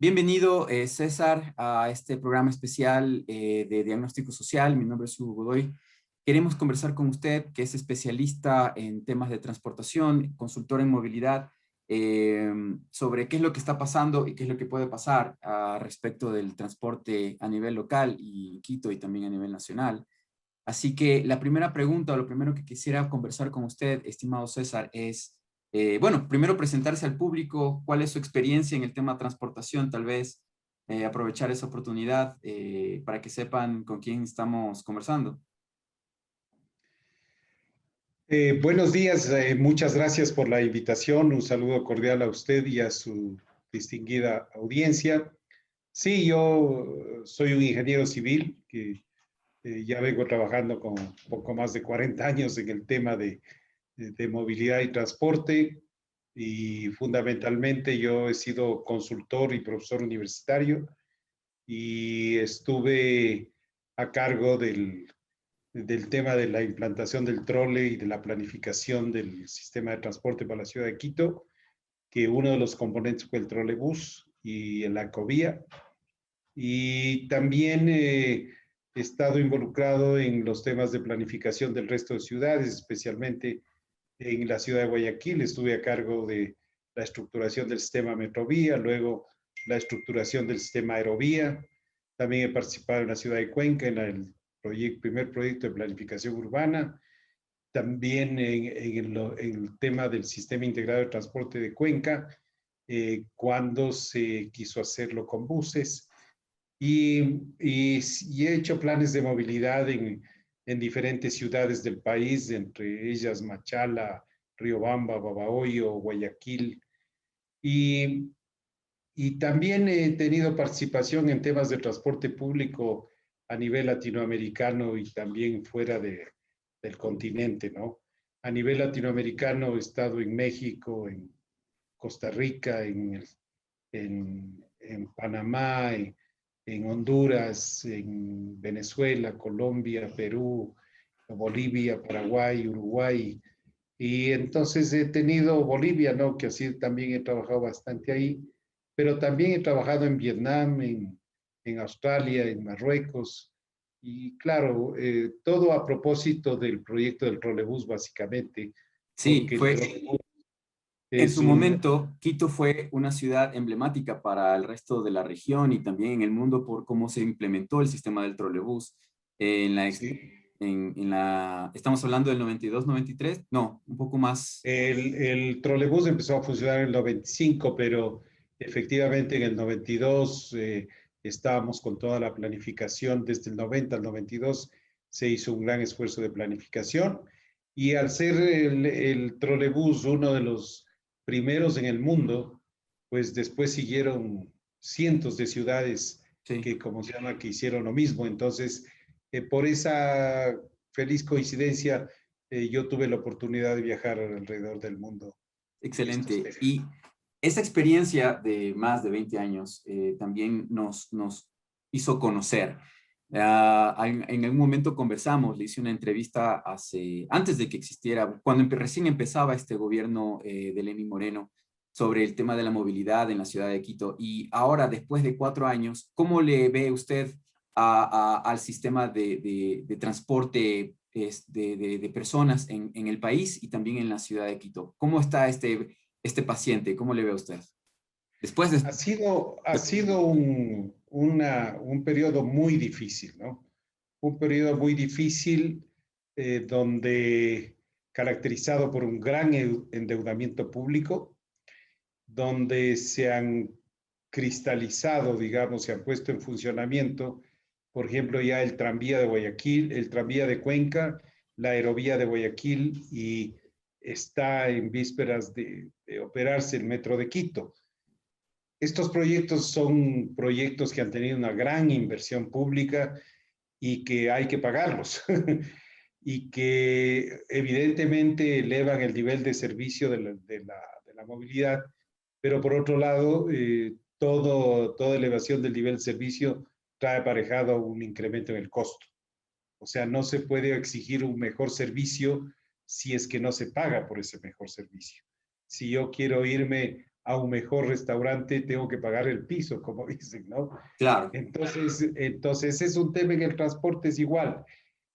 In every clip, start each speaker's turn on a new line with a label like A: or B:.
A: Bienvenido, César, a este programa especial de diagnóstico social. Mi nombre es Hugo Godoy. Queremos conversar con usted, que es especialista en temas de transportación, consultor en movilidad, sobre qué es lo que está pasando y qué es lo que puede pasar respecto del transporte a nivel local y Quito y también a nivel nacional. Así que la primera pregunta o lo primero que quisiera conversar con usted, estimado César, es, bueno, primero presentarse al público, cuál es su experiencia en el tema de transportación, tal vez aprovechar esa oportunidad para que sepan con quién estamos conversando.
B: Buenos días, muchas gracias por la invitación. Un saludo cordial a usted y a su distinguida audiencia. Sí, yo soy un ingeniero civil que ya vengo trabajando con poco más de 40 años en el tema de movilidad y transporte, y fundamentalmente yo he sido consultor y profesor universitario y estuve a cargo del tema de la implantación del trole y de la planificación del sistema de transporte para la ciudad de Quito, que uno de los componentes fue el trolebús y la ecovía. Y también he estado involucrado en los temas de planificación del resto de ciudades, especialmente en la ciudad de Guayaquil. Estuve a cargo de la estructuración del sistema Metrovía, luego la estructuración del sistema Aerovía. También he participado en la ciudad de Cuenca en el primer proyecto de planificación urbana, también en el tema del sistema integrado de transporte de Cuenca, cuando se quiso hacerlo con buses. Y he hecho planes de movilidad en diferentes ciudades del país, entre ellas Machala, Riobamba, Babahoyo, Guayaquil. Y, y también he tenido participación en temas de transporte público a nivel latinoamericano y también fuera del continente, ¿no? A nivel latinoamericano he estado en México, en Costa Rica, en Panamá, en Honduras, en Venezuela, Colombia, Perú, Bolivia, Paraguay, Uruguay. Y entonces he tenido Bolivia, ¿no? Que así también he trabajado bastante ahí, pero también he trabajado en Vietnam, en Australia, en Marruecos. Y claro, todo a propósito del proyecto del trolebús, básicamente,
A: Sí,
B: porque el trolebús
A: en
B: es
A: su
B: un...
A: momento, Quito fue una ciudad emblemática para el resto de la región y también en el mundo por cómo se implementó el sistema del trolebús en la,
B: Sí,
A: estamos hablando del 92, 93, no, un poco más.
B: el trolebús empezó a funcionar en el 95, pero efectivamente en el 92 estábamos con toda la planificación. Desde el 90 al 92 se hizo un gran esfuerzo de planificación, y al ser el trolebús uno de los primeros en el mundo, pues después siguieron cientos de ciudades
A: Sí.
B: que, como se llama, que hicieron lo mismo. Entonces, por esa feliz coincidencia, yo tuve la oportunidad de viajar alrededor del mundo en estos
A: Excelente.
B: temas.
A: Y esa experiencia de más de 20 años también nos hizo conocer. En algún momento conversamos, le hice una entrevista antes de que existiera, cuando recién empezaba este gobierno de Lenín Moreno, sobre el tema de la movilidad en la ciudad de Quito. Y ahora, después de 4 años, ¿cómo le ve usted al sistema de transporte de personas en el país y también en la ciudad de Quito? ¿Cómo está este paciente? ¿Cómo le ve a usted? Después de...
B: Ha sido un periodo muy difícil, ¿no? Un periodo muy difícil, donde caracterizado por un gran endeudamiento público, donde se han cristalizado, digamos, se han puesto en funcionamiento, por ejemplo, ya el tranvía de Guayaquil, el tranvía de Cuenca, la aerovía de Guayaquil, y está en vísperas de operarse el metro de Quito. Estos proyectos son proyectos que han tenido una gran inversión pública y que hay que pagarlos y que evidentemente elevan el nivel de servicio de la movilidad, pero por otro lado, toda elevación del nivel de servicio trae aparejado un incremento en el costo. O sea, no se puede exigir un mejor servicio si es que no se paga por ese mejor servicio. Si yo quiero irme a un mejor restaurante, tengo que pagar el piso, como dicen, ¿no?
A: Claro.
B: Entonces es un tema en el transporte, es igual.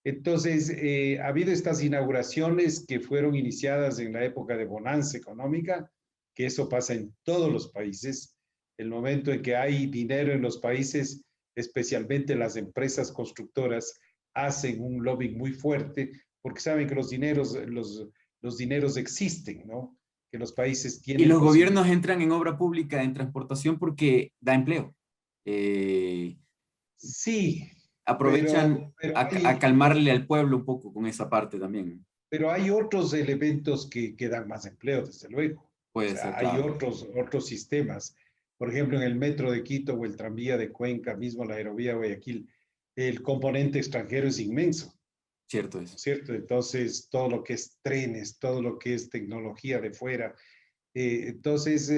B: Entonces, ha habido estas inauguraciones que fueron iniciadas en la época de bonanza económica, que eso pasa en todos los países. El momento en que hay dinero en los países, especialmente las empresas constructoras, hacen un lobbying muy fuerte porque saben que los dineros existen, ¿no? Que los países
A: Y
B: tienen
A: los
B: posibilidad.
A: gobiernos entran en obra pública, en transportación, porque da empleo.
B: Sí,
A: Aprovechan a calmarle al pueblo un poco con esa parte también.
B: pero hay otros elementos que dan más empleo, desde luego. O
A: Puede ser,
B: sea, hay
A: claro.
B: otros sistemas. Por ejemplo, en el metro de Quito o el tranvía de Cuenca, mismo la aerovía de Guayaquil, el componente extranjero es inmenso,
A: Cierto
B: ¿no
A: es.
B: es cierto? Entonces, todo lo que es trenes, todo lo que es tecnología de fuera. Entonces,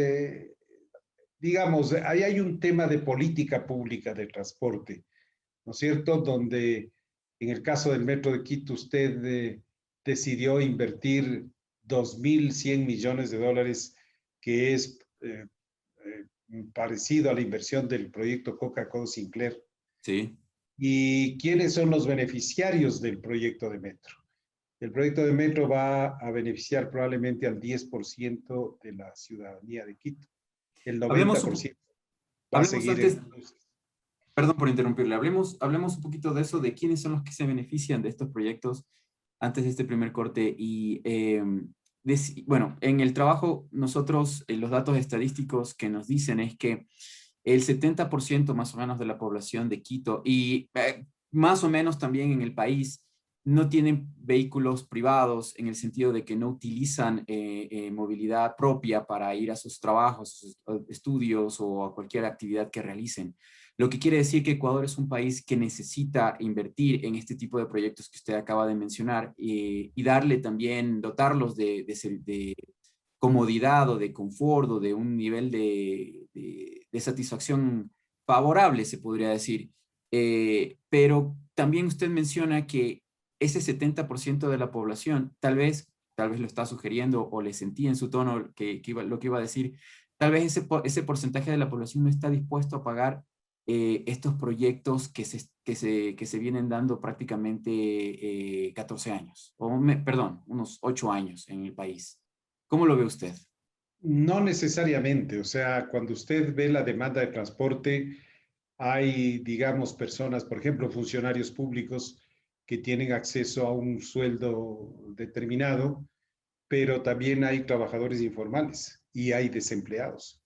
B: digamos, ahí hay un tema de política pública de transporte, ¿no es cierto? Donde en el caso del Metro de Quito usted decidió invertir 2.100 millones de dólares, que es parecido a la inversión del proyecto Coca-Cola Sinclair.
A: Sí.
B: ¿Y quiénes son los beneficiarios del proyecto de Metro? El proyecto de Metro va a beneficiar probablemente al 10% de la ciudadanía de Quito. El
A: Hablemos,
B: 90% va a
A: hablemos
B: seguir en
A: antes,
B: las luces.
A: perdón por interrumpirle, hablemos un poquito de eso, de quiénes son los que se benefician de estos proyectos antes de este primer corte. Y bueno, en el trabajo nosotros, los datos estadísticos que nos dicen es que el 70% más o menos de la población de Quito y más o menos también en el país no tienen vehículos privados en el sentido de que no utilizan movilidad propia para ir a sus trabajos, a sus estudios o a cualquier actividad que realicen. Lo que quiere decir que Ecuador es un país que necesita invertir en este tipo de proyectos que usted acaba de mencionar y darle también, dotarlos de comodidad o de confort o de un nivel de satisfacción favorable, se podría decir. Pero también usted menciona que ese 70% de la población, tal vez lo está sugiriendo o le sentí en su tono lo que iba a decir, tal vez ese porcentaje de la población no está dispuesto a pagar estos proyectos que se vienen dando prácticamente 14 años, perdón, unos 8 años en el país. ¿Cómo lo ve usted?
B: No necesariamente, o sea, cuando usted ve la demanda de transporte, hay, digamos, personas, por ejemplo, funcionarios públicos que tienen acceso a un sueldo determinado, pero también hay trabajadores informales y hay desempleados.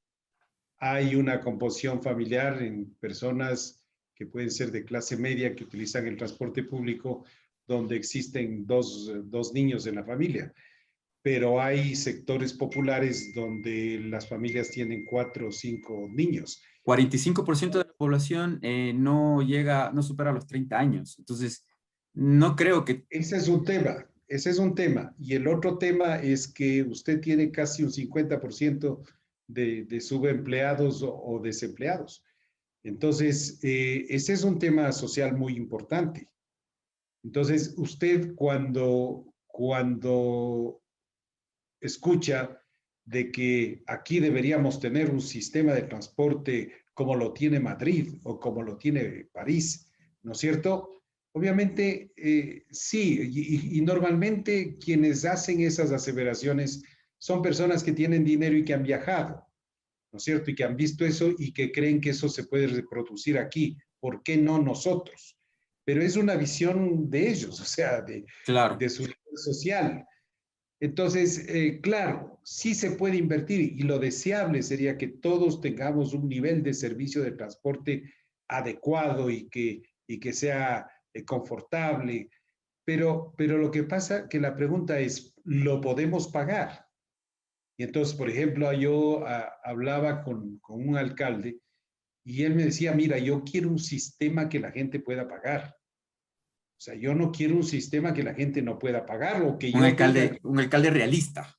B: Hay una composición familiar en personas que pueden ser de clase media que utilizan el transporte público donde existen dos niños en la familia, pero hay sectores populares donde las familias tienen 4 o 5 niños.
A: 45% de la población no supera los 30 años. Entonces, no creo que...
B: Ese es un tema, ese es un tema. Y el otro tema es que usted tiene casi un 50% de subempleados o desempleados. Entonces, ese es un tema social muy importante. Entonces, usted cuando escucha de que aquí deberíamos tener un sistema de transporte como lo tiene Madrid o como lo tiene París, ¿no es cierto? Obviamente, sí, y normalmente quienes hacen esas aseveraciones son personas que tienen dinero y que han viajado, ¿no es cierto? Y que han visto eso y que creen que eso se puede reproducir aquí. ¿Por qué no nosotros? Pero es una visión de ellos, o sea,
A: Claro.
B: de su nivel social. Entonces, claro, sí se puede invertir y lo deseable sería que todos tengamos un nivel de servicio de transporte adecuado y que sea confortable. Pero lo que pasa que la pregunta es, ¿lo podemos pagar? Y entonces, por ejemplo, yo hablaba con un alcalde y él me decía, mira, yo quiero un sistema que la gente pueda pagar. O sea, yo no quiero un sistema que la gente no pueda pagar o que yo tenga que...
A: Un alcalde realista.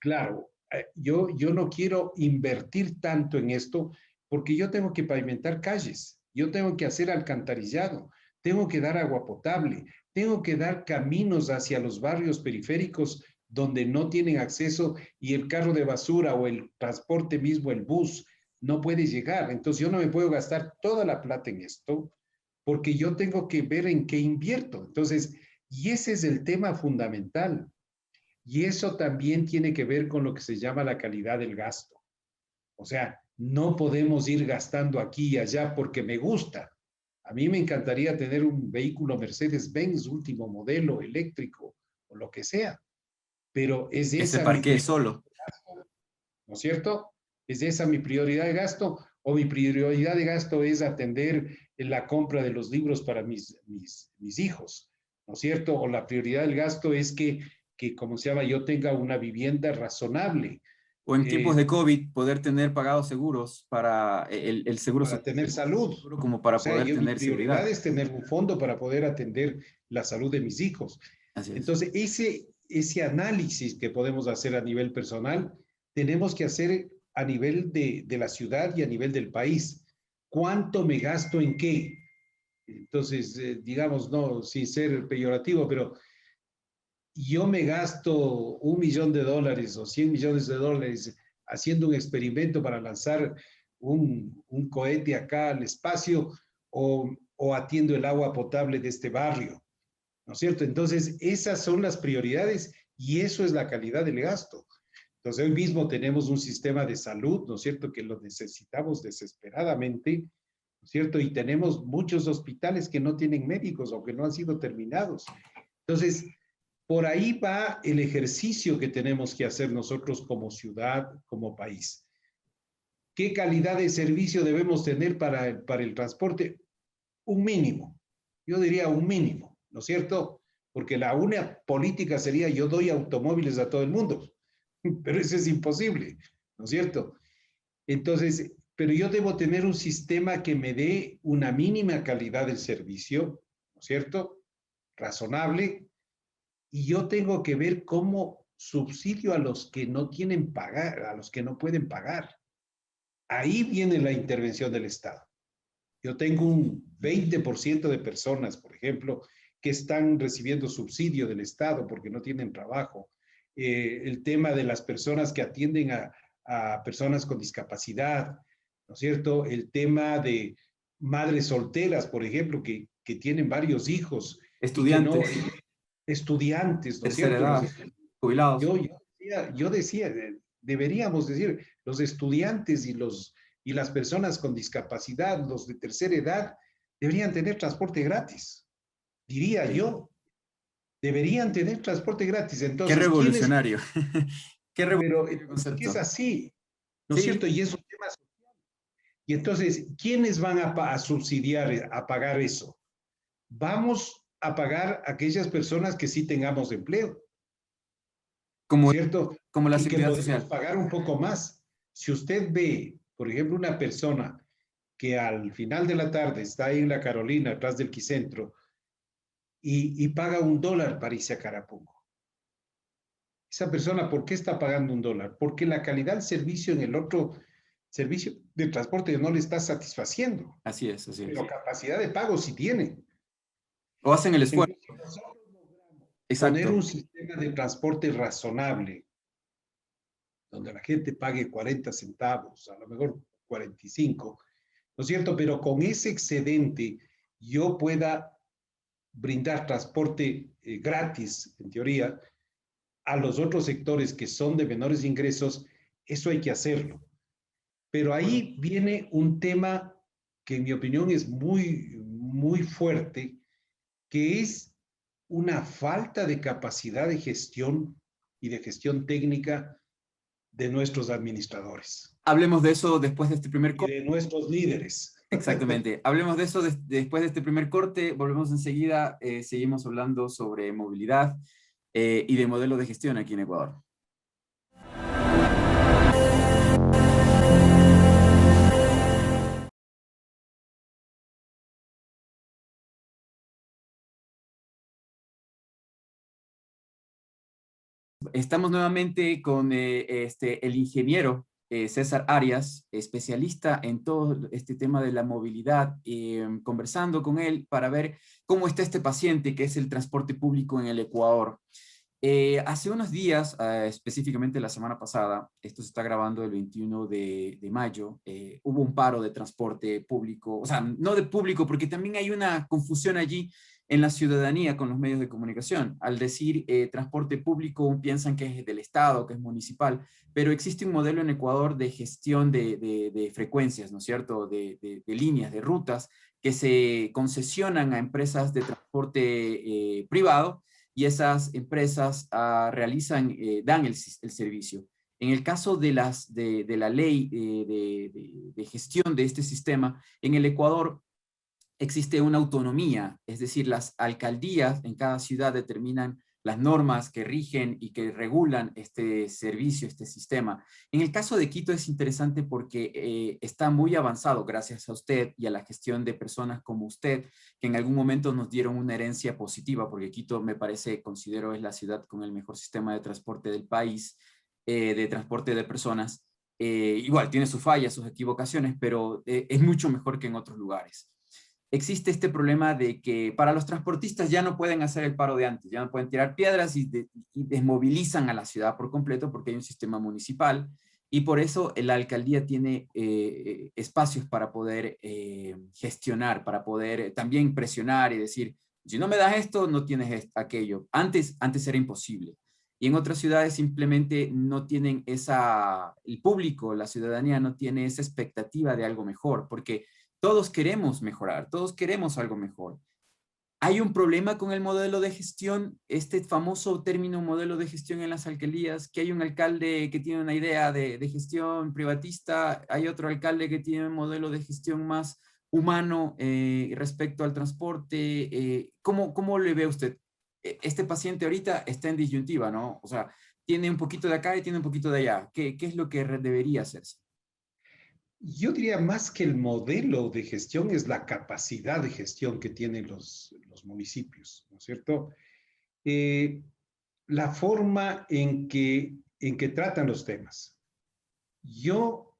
B: Claro, yo no quiero invertir tanto en esto porque yo tengo que pavimentar calles, yo tengo que hacer alcantarillado, tengo que dar agua potable, tengo que dar caminos hacia los barrios periféricos donde no tienen acceso y el carro de basura o el transporte mismo, el bus, no puede llegar. Entonces yo no me puedo gastar toda la plata en esto porque yo tengo que ver en qué invierto. Entonces, y ese es el tema fundamental. Y eso también tiene que ver con lo que se llama la calidad del gasto. O sea, no podemos ir gastando aquí y allá porque me gusta. A mí me encantaría tener un vehículo Mercedes-Benz último modelo eléctrico o lo que sea, pero es
A: Que se
B: esa mi
A: parquee
B: prioridad,
A: solo.
B: ¿no es cierto? ¿Es esa mi prioridad de gasto o mi prioridad de gasto es atender la compra de los libros para mis hijos? ¿No es cierto? O la prioridad del gasto es como se llama, yo tenga una vivienda razonable.
A: O en tiempos
B: Eh,
A: de COVID, poder tener pagados seguros para el seguro
B: para tener salud.
A: seguro como
B: O
A: para
B: sea,
A: poder
B: mi
A: tener
B: prioridad
A: seguridad.
B: es tener un fondo para poder atender la salud de mis hijos.
A: Así es.
B: Entonces, ese análisis que podemos hacer a nivel personal, tenemos que hacer a nivel de la ciudad y a nivel del país. ¿Cuánto me gasto en qué? Entonces, digamos, no, sin ser peyorativo, pero yo me gasto $1 millón o 100 millones de dólares haciendo un experimento para lanzar un cohete acá al espacio o atiendo el agua potable de este barrio, ¿no es cierto? Entonces, esas son las prioridades y eso es la calidad del gasto. Entonces, hoy mismo tenemos un sistema de salud, ¿no es cierto?, que lo necesitamos desesperadamente, ¿no es cierto? Y tenemos muchos hospitales que no tienen médicos o que no han sido terminados. Entonces, por ahí va el ejercicio que tenemos que hacer nosotros como ciudad, como país. ¿Qué calidad de servicio debemos tener para el transporte? Un mínimo. Yo diría un mínimo, ¿no es cierto? Porque la única política sería yo doy automóviles a todo el mundo, pero eso es imposible, ¿no es cierto? Entonces, pero yo debo tener un sistema que me dé una mínima calidad del servicio, ¿no es cierto? Razonable, y yo tengo que ver cómo subsidio a los que no tienen pagar, a los que no pueden pagar. Ahí viene la intervención del Estado. Yo tengo un 20% de personas, por ejemplo, que están recibiendo subsidio del Estado porque no tienen trabajo. El tema de las personas que atienden a personas con discapacidad, ¿no es cierto? El tema de madres solteras, por ejemplo, que tienen varios hijos y que no,
A: Estudiantes,
B: estudiantes, ¿no es
A: tercera
B: cierto?
A: edad, jubilados.
B: Yo decía, deberíamos decir, los estudiantes y las personas con discapacidad, los de tercera edad, deberían tener transporte gratis, diría
A: Sí.
B: yo. Deberían tener transporte gratis.
A: Qué
B: Entonces, ¿quiénes?
A: revolucionario. Qué
B: Pero
A: revolucionario
B: es que es
A: concepto.
B: así, ¿no es cierto?
A: Sí,
B: Y es un tema. Y entonces, ¿quiénes van a subsidiar, a pagar eso? Vamos a pagar a aquellas personas que sí tengamos empleo, ¿no es
A: como,
B: cierto?
A: como la
B: Y que
A: seguridad
B: podemos
A: social.
B: pagar un poco más. Si usted ve, por ejemplo, una persona que al final de la tarde está ahí en la Carolina, atrás del Quicentro, y paga $1 para irse a Carapungo. Esa persona, ¿por qué está pagando $1? Porque la calidad del servicio en el otro servicio de transporte no le está satisfaciendo,
A: Así es, así es.
B: pero capacidad de pago sí tiene.
A: O hacen el esfuerzo.
B: Entonces, nosotros logramos poner
A: Exacto.
B: un sistema de transporte razonable, donde la gente pague 40 centavos, a lo mejor 45, ¿no es cierto? Pero con ese excedente yo pueda brindar transporte gratis, en teoría, a los otros sectores que son de menores ingresos, eso hay que hacerlo. Pero ahí viene un tema que en mi opinión es muy, muy fuerte, que es una falta de capacidad de gestión y de gestión técnica de nuestros administradores
A: Hablemos de eso después de este primer
B: y
A: corte.
B: de nuestros líderes.
A: Exactamente. Hablemos de eso después de este primer corte. Volvemos enseguida. Seguimos hablando sobre movilidad y de modelo de gestión aquí en Ecuador. Estamos nuevamente con el ingeniero César Arias, especialista en todo este tema de la movilidad, conversando con él para ver cómo está este paciente que es el transporte público en el Ecuador. Hace unos días, específicamente la semana pasada, esto se está grabando el 21 de mayo, hubo un paro de transporte público, o sea, no de público, porque también hay una confusión allí en la ciudadanía con los medios de comunicación. Al decir transporte público, piensan que es del Estado, que es municipal, pero existe un modelo en Ecuador de gestión de frecuencias, ¿no es cierto?, de líneas, de rutas, que se concesionan a empresas de transporte privado, y esas empresas realizan, dan el servicio. En el caso de la ley de gestión de este sistema, en el Ecuador existe una autonomía, es decir, las alcaldías en cada ciudad determinan las normas que rigen y que regulan este servicio, este sistema. En el caso de Quito es interesante porque está muy avanzado gracias a usted y a la gestión de personas como usted, que en algún momento nos dieron una herencia positiva, porque Quito me parece, considero, es la ciudad con el mejor sistema de transporte del país, de transporte de personas. Igual, tiene sus fallas, sus equivocaciones, pero es mucho mejor que en otros lugares. Existe este problema de que para los transportistas ya no pueden hacer el paro de antes, ya no pueden tirar piedras y desmovilizan a la ciudad por completo porque hay un sistema municipal, y por eso la alcaldía tiene espacios para poder gestionar, para poder también presionar y decir, si no me das esto, no tienes aquello. Antes era imposible. Y en otras ciudades simplemente no tienen el público, la ciudadanía no tiene esa expectativa de algo mejor, porque todos queremos mejorar, todos queremos algo mejor. Hay un problema con el modelo de gestión, este famoso término modelo de gestión en las alcaldías, que hay un alcalde que tiene una idea de gestión privatista, hay otro alcalde que tiene un modelo de gestión más humano respecto al transporte. ¿Cómo le ve usted? Este paciente ahorita está en disyuntiva, ¿no? O sea, tiene un poquito de acá y tiene un poquito de allá. ¿Qué es lo que debería hacerse?
B: Yo diría más que el modelo de gestión es la capacidad de gestión que tienen los municipios, ¿no es cierto? Eh, la forma en que tratan los temas. Yo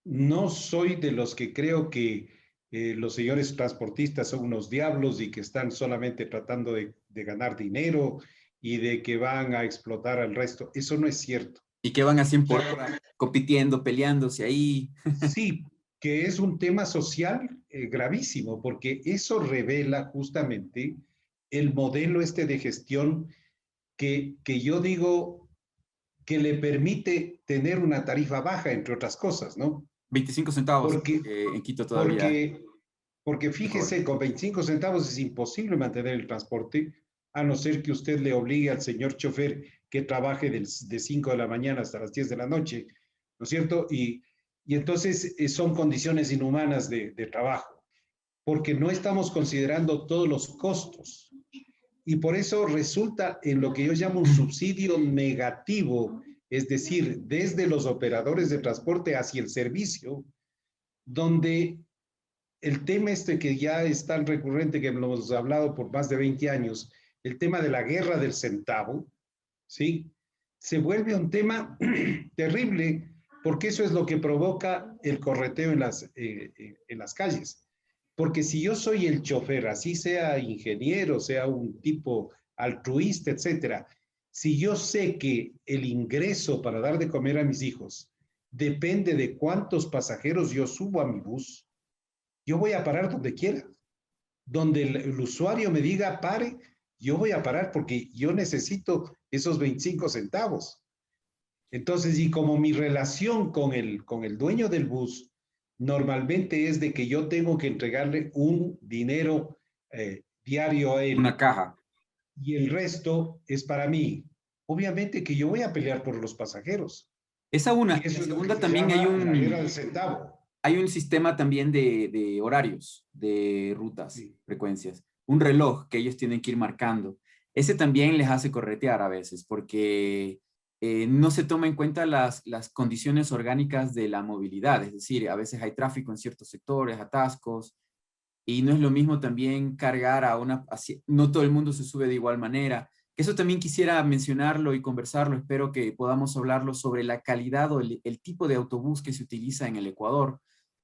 B: no soy de los que creo que los señores transportistas son unos diablos y que están solamente tratando de ganar dinero y de que van a explotar al resto. Eso no es cierto.
A: Y que van a 100
B: O
A: por
B: sea,
A: hora, compitiendo, peleándose ahí.
B: sí, que es un tema social gravísimo, porque eso revela justamente el modelo este de gestión que yo digo que le permite tener una tarifa baja, entre otras cosas, ¿no?
A: 25 centavos
B: Porque,
A: en Quito todavía
B: porque, porque
A: se cobra.
B: fíjese, con 25 centavos es imposible mantener el transporte, a no ser que usted le obligue al señor chofer que trabaje de 5 de la mañana hasta las 10 de la noche, ¿no es cierto? Y entonces son condiciones inhumanas de trabajo, porque no estamos considerando todos los costos. Y por eso resulta en lo que yo llamo un subsidio negativo, es decir, desde los operadores de transporte hacia el servicio, donde el tema este que ya es tan recurrente que lo hemos hablado por más de 20 años, el tema de la guerra del centavo, ¿sí? Se vuelve un tema terrible porque eso es lo que provoca el correteo en las calles. Porque si yo soy el chofer, así sea ingeniero, sea un tipo altruista, etcétera, si yo sé que el ingreso para dar de comer a mis hijos depende de cuántos pasajeros yo subo a mi bus, yo voy a parar donde quiera. Donde el usuario me diga pare, yo voy a parar porque yo necesito esos 25 centavos. Entonces, y como mi relación con el dueño del bus normalmente es de que yo tengo que entregarle un dinero diario a
A: Una
B: él
A: caja.
B: y el resto es para mí. Obviamente que yo voy a pelear por los pasajeros.
A: Esa una.
B: Y
A: La
B: eso es lo que
A: segunda
B: se
A: también
B: llama la guerra del centavo.
A: hay un sistema también de horarios, de rutas,
B: Sí.
A: frecuencias. Un reloj que ellos tienen que ir marcando. Ese también les hace corretear a veces porque no se toma en cuenta las condiciones orgánicas de la movilidad. Es decir, a veces hay tráfico en ciertos sectores, atascos, y no es lo mismo también cargar no todo el mundo se sube de igual manera. Eso también quisiera mencionarlo y conversarlo, espero que podamos hablarlo sobre la calidad o el tipo de autobús que se utiliza en el Ecuador,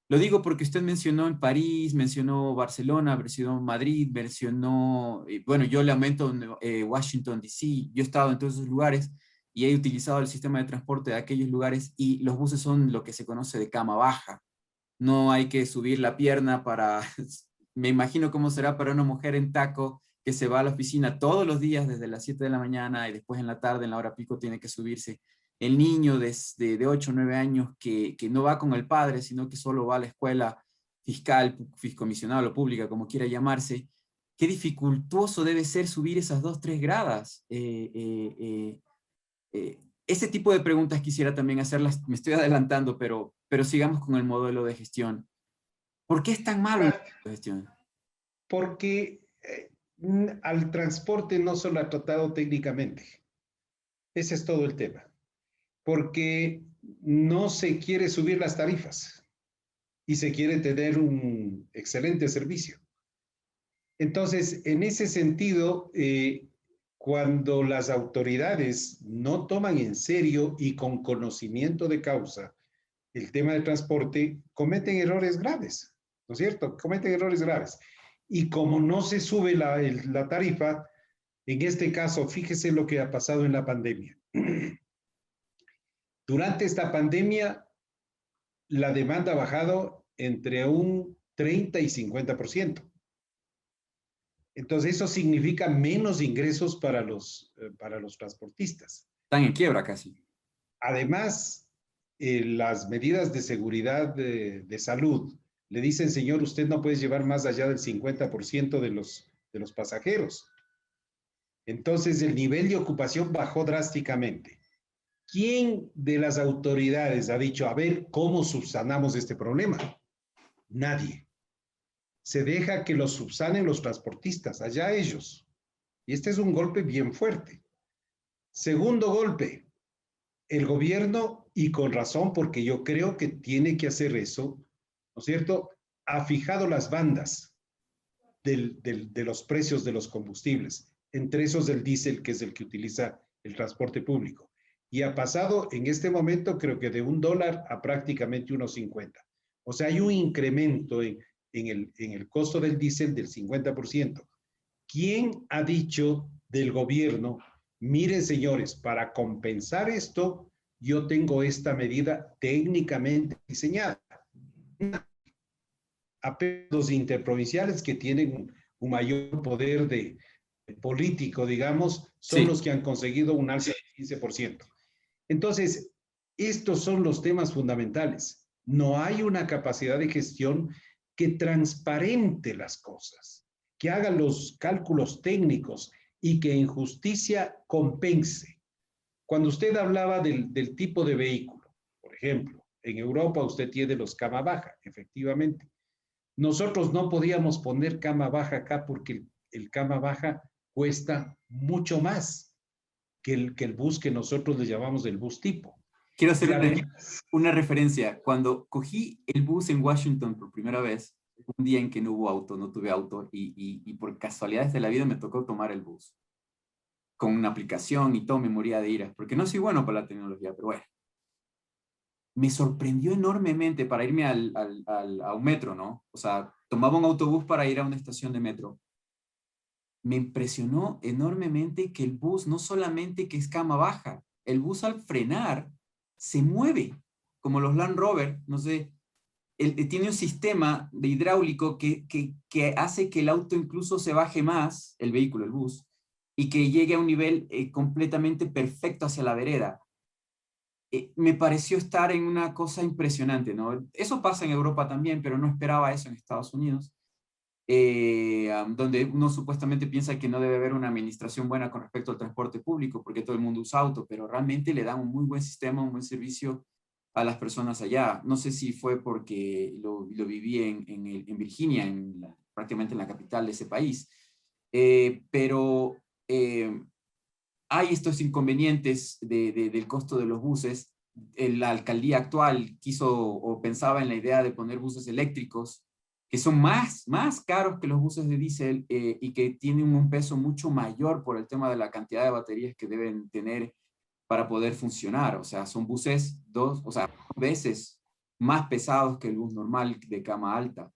A: Lo digo porque usted mencionó en París, mencionó Barcelona, mencionó Madrid, mencionó, bueno, yo le aumento Washington, D.C., yo he estado en todos esos lugares y he utilizado el sistema de transporte de aquellos lugares y los buses son lo que se conoce de cama baja. No hay que subir la pierna para, me imagino cómo será para una mujer en taco que se va a la oficina todos los días desde las 7 de la mañana y después en la tarde, en la hora pico, tiene que subirse. El niño de 8 o 9 años que no va con el padre, sino que solo va a la escuela fiscal, fiscomisionada o pública, como quiera llamarse, qué dificultoso debe ser subir esas 2, 3 gradas. Ese tipo de preguntas quisiera también hacerlas, me estoy adelantando, pero sigamos con el modelo de gestión. ¿Por qué es tan malo el
B: Ah,
A: modelo de gestión?
B: porque al transporte no se lo ha tratado técnicamente. Ese es todo el tema. Porque no se quiere subir las tarifas y se quiere tener un excelente servicio. Entonces, en ese sentido, cuando las autoridades no toman en serio y con conocimiento de causa el tema del transporte, cometen errores graves, ¿no es cierto? Cometen errores graves. Y como no se sube la tarifa, en este caso, fíjese lo que ha pasado en la pandemia. Durante esta pandemia, la demanda ha bajado entre un 30 y 50%. Entonces, eso significa menos ingresos para los transportistas.
A: Están en quiebra casi.
B: Además, las medidas de seguridad de salud le dicen, señor, usted no puede llevar más allá del 50% de los pasajeros. Entonces, el nivel de ocupación bajó drásticamente. ¿Quién de las autoridades ha dicho, a ver, cómo subsanamos este problema? Nadie. Se deja que lo subsanen los transportistas, allá ellos. Y este es un golpe bien fuerte. Segundo golpe, el gobierno, y con razón, porque yo creo que tiene que hacer eso, ¿no es cierto?, ha fijado las bandas de los precios de los combustibles, entre esos del diésel, que es el que utiliza el transporte público. Y ha pasado en este momento, creo que de $1 a prácticamente 1.50. O sea, hay un incremento en el costo del diésel del 50%. ¿Quién ha dicho del gobierno, miren señores, para compensar esto, yo tengo esta medida técnicamente diseñada? Apenas los interprovinciales que tienen un mayor poder político, digamos, son
A: Sí,
B: los que han conseguido un alza del 15%. Entonces, estos son los temas fundamentales. No hay una capacidad de gestión que transparente las cosas, que haga los cálculos técnicos y que en justicia compense. Cuando usted hablaba del tipo de vehículo, por ejemplo, en Europa usted tiene los cama baja, efectivamente. Nosotros no podíamos poner cama baja acá porque el cama baja cuesta mucho más que el bus que nosotros le llamamos el bus tipo.
A: quiero
B: Y
A: hacer
B: la medida,
A: una referencia. Cuando cogí el bus en Washington por primera vez, un día en que no hubo auto, no tuve auto, y por casualidades de la vida me tocó tomar el bus con una aplicación y todo, me moría de ira, porque no soy bueno para la tecnología, pero bueno. Me sorprendió enormemente para irme a un metro, ¿no? O sea, tomaba un autobús para ir a una estación de metro. Me impresionó enormemente que el bus no solamente que es cama baja, el bus al frenar se mueve, como los Land Rover, no sé, tiene un sistema de hidráulico que hace que el auto incluso se baje más, el vehículo, el bus, y que llegue a un nivel completamente perfecto hacia la vereda. Me pareció estar en una cosa impresionante, ¿no? Eso pasa en Europa también, pero no esperaba eso en Estados Unidos, donde uno supuestamente piensa que no debe haber una administración buena con respecto al transporte público, porque todo el mundo usa auto, pero realmente le dan un muy buen sistema, un buen servicio a las personas allá. No sé si fue porque lo viví en Virginia, prácticamente en la capital de ese país, pero hay estos inconvenientes del costo de los buses. La alcaldía actual quiso o pensaba en la idea de poner buses eléctricos que son más caros que los buses de diésel y que tienen un peso mucho mayor por el tema de la cantidad de baterías que deben tener para poder funcionar. O sea, son buses dos veces más pesados que el bus normal de cama alta.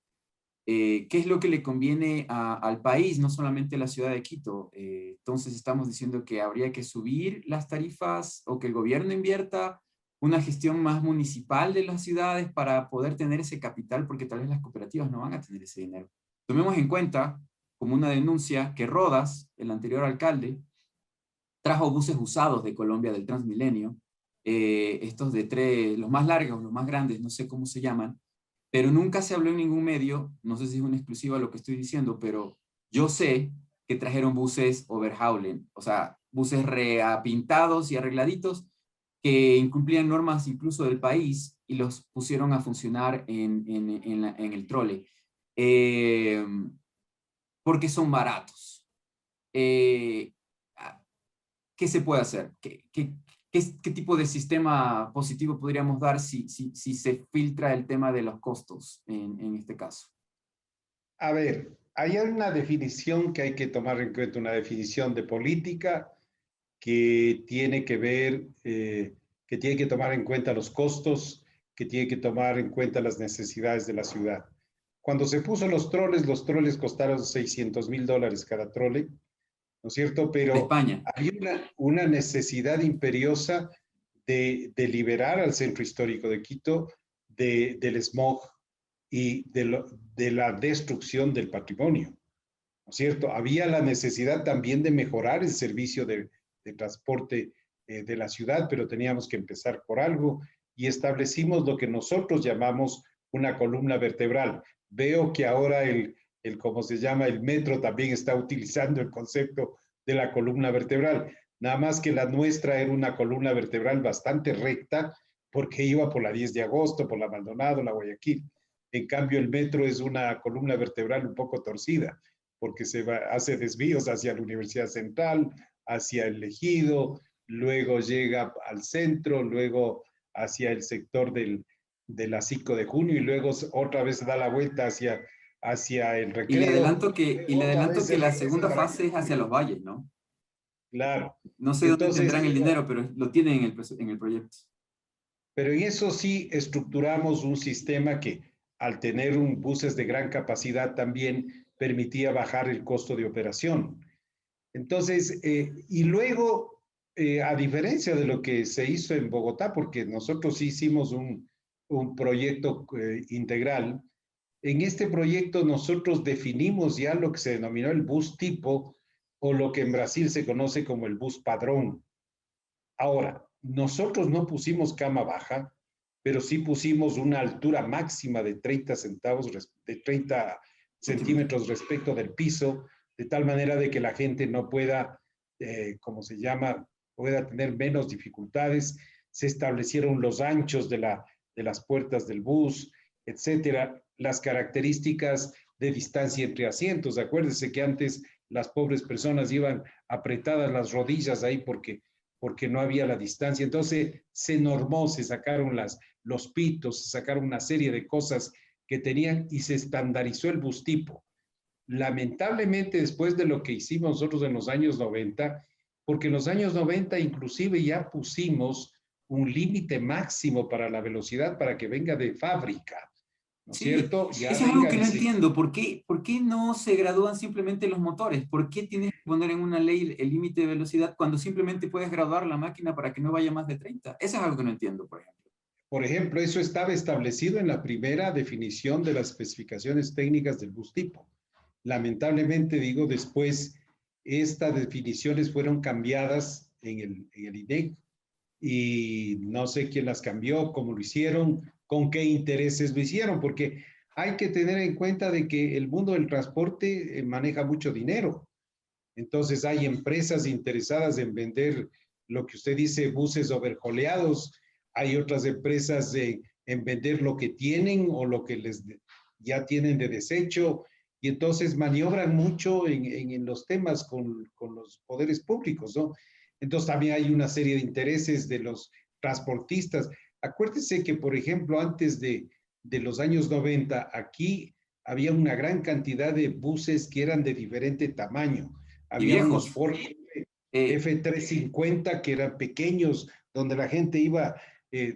A: ¿Qué es lo que le conviene al país, no solamente a la ciudad de Quito? Entonces estamos diciendo que habría que subir las tarifas o que el gobierno invierta una gestión más municipal de las ciudades para poder tener ese capital, porque tal vez las cooperativas no van a tener ese dinero. Tomemos en cuenta, como una denuncia, que Rodas, el anterior alcalde, trajo buses usados de Colombia del Transmilenio, estos de tres, los más largos, los más grandes, no sé cómo se llaman, pero nunca se habló en ningún medio, no sé si es una exclusiva lo que estoy diciendo, pero yo sé que trajeron buses overhaulen, o sea, buses reapintados y arregladitos que incumplían normas incluso del país y los pusieron a funcionar en el trole, eh, porque son baratos. Eh, ¿Qué se puede hacer? ¿Qué tipo de sistema positivo podríamos dar si se filtra el tema de los costos en este caso?
B: A ver, hay una definición que hay que tomar en cuenta, una definición de política que tiene que ver, que tiene que tomar en cuenta los costos, que tiene que tomar en cuenta las necesidades de la ciudad. Cuando se puso los troles costaron $600,000 cada trole, ¿no es cierto?
A: De
B: Pero
A: España.
B: hay una necesidad imperiosa de liberar al centro histórico de Quito del smog y de la destrucción del patrimonio, ¿no es cierto? Había la necesidad también de mejorar el servicio de transporte de la ciudad, pero teníamos que empezar por algo y establecimos lo que nosotros llamamos una columna vertebral. Veo que ahora ¿cómo se llama? El metro también está utilizando el concepto de la columna vertebral. Nada más que la nuestra era una columna vertebral bastante recta porque iba por la 10 de agosto, por la Maldonado, la Guayaquil. En cambio, el metro es una columna vertebral un poco torcida porque hace desvíos hacia la Universidad Central, hacia el Ejido, luego llega al centro, luego hacia el sector de la 5 de junio y luego otra vez da la vuelta hacia el
A: Y le
B: Recreo,
A: adelanto
B: luego
A: y le
B: otra
A: adelanto
B: vez
A: que
B: se
A: la
B: regresa
A: segunda
B: para
A: fase
B: acá.
A: es hacia los valles, ¿no?
B: Claro.
A: No sé dónde
B: Entonces,
A: tendrán el dinero, pero lo tienen en el proyecto.
B: pero en eso sí estructuramos un sistema que al tener buses de gran capacidad también permitía bajar el costo de operación. Entonces, y luego, a diferencia de lo que se hizo en Bogotá, porque nosotros sí hicimos un proyecto integral, en este proyecto nosotros definimos ya lo que se denominó el bus tipo o lo que en Brasil se conoce como el bus padrón. Ahora, nosotros no pusimos cama baja, pero sí pusimos una altura máxima de 30 centavos, de 30
A: Centímetros.
B: centímetros respecto del piso, de tal manera de que la gente no pueda, como se llama, pueda tener menos dificultades. Se establecieron los anchos de las puertas del bus, etcétera, las características de distancia entre asientos. Acuérdense que antes las pobres personas iban apretadas las rodillas ahí porque no había la distancia. Entonces se normó, se sacaron los pitos, se sacaron una serie de cosas que tenían y se estandarizó el bus tipo. Lamentablemente, después de lo que hicimos nosotros en los años 90, porque en los años 90 inclusive ya pusimos un límite máximo para la velocidad para que venga de fábrica, ¿no es
A: Sí,
B: cierto? Ya
A: eso es algo
B: venga
A: que no
B: diseñado.
A: entiendo. Por qué no se gradúan simplemente los motores? ¿Por qué tienes que poner en una ley el límite de velocidad cuando simplemente puedes graduar la máquina para que no vaya más de 30? Eso es algo que no entiendo, por ejemplo.
B: Por ejemplo, eso estaba establecido en la primera definición de las especificaciones técnicas del bus tipo. Lamentablemente, digo, después estas definiciones fueron cambiadas en el INEC y no sé quién las cambió, cómo lo hicieron, con qué intereses lo hicieron, porque hay que tener en cuenta de que el mundo del transporte maneja mucho dinero. Entonces hay empresas interesadas en vender lo que usted dice, buses overjoleados. Hay otras empresas en vender lo que tienen o lo que ya tienen de desecho. Y entonces maniobran mucho en los temas con los poderes públicos, ¿no? Entonces también hay una serie de intereses de los transportistas. Acuérdese que, por ejemplo, antes de los años 90, aquí había una gran cantidad de buses que eran de diferente tamaño.
A: Y
B: Había unos
A: viejos.
B: Ford
A: Eh,
B: F350 que eran pequeños, donde la gente iba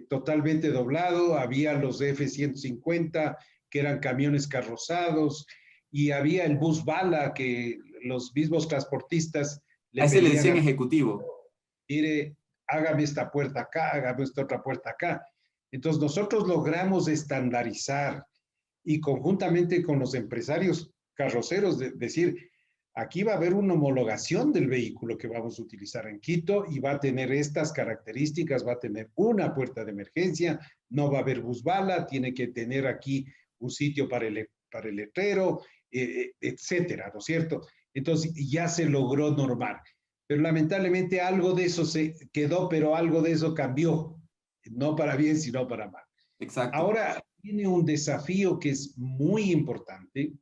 B: totalmente doblado, había los F-150, que eran camiones carrozados, y había el bus bala, que los mismos transportistas
A: A
B: le
A: ese le
B: pedían
A: decían
B: al,
A: ejecutivo.
B: mire, hágame esta puerta acá, hágame esta otra puerta acá. Entonces nosotros logramos estandarizar y conjuntamente con los empresarios carroceros decir, aquí va a haber una homologación del vehículo que vamos a utilizar en Quito y va a tener estas características, va a tener una puerta de emergencia, no va a haber bus bala, tiene que tener aquí un sitio para el letrero, etcétera, ¿no es cierto? Entonces ya se logró normar. Pero lamentablemente algo de eso se quedó, pero algo de eso cambió, no para bien, sino para mal.
A: Exacto.
B: Ahora tiene un desafío que es muy importante,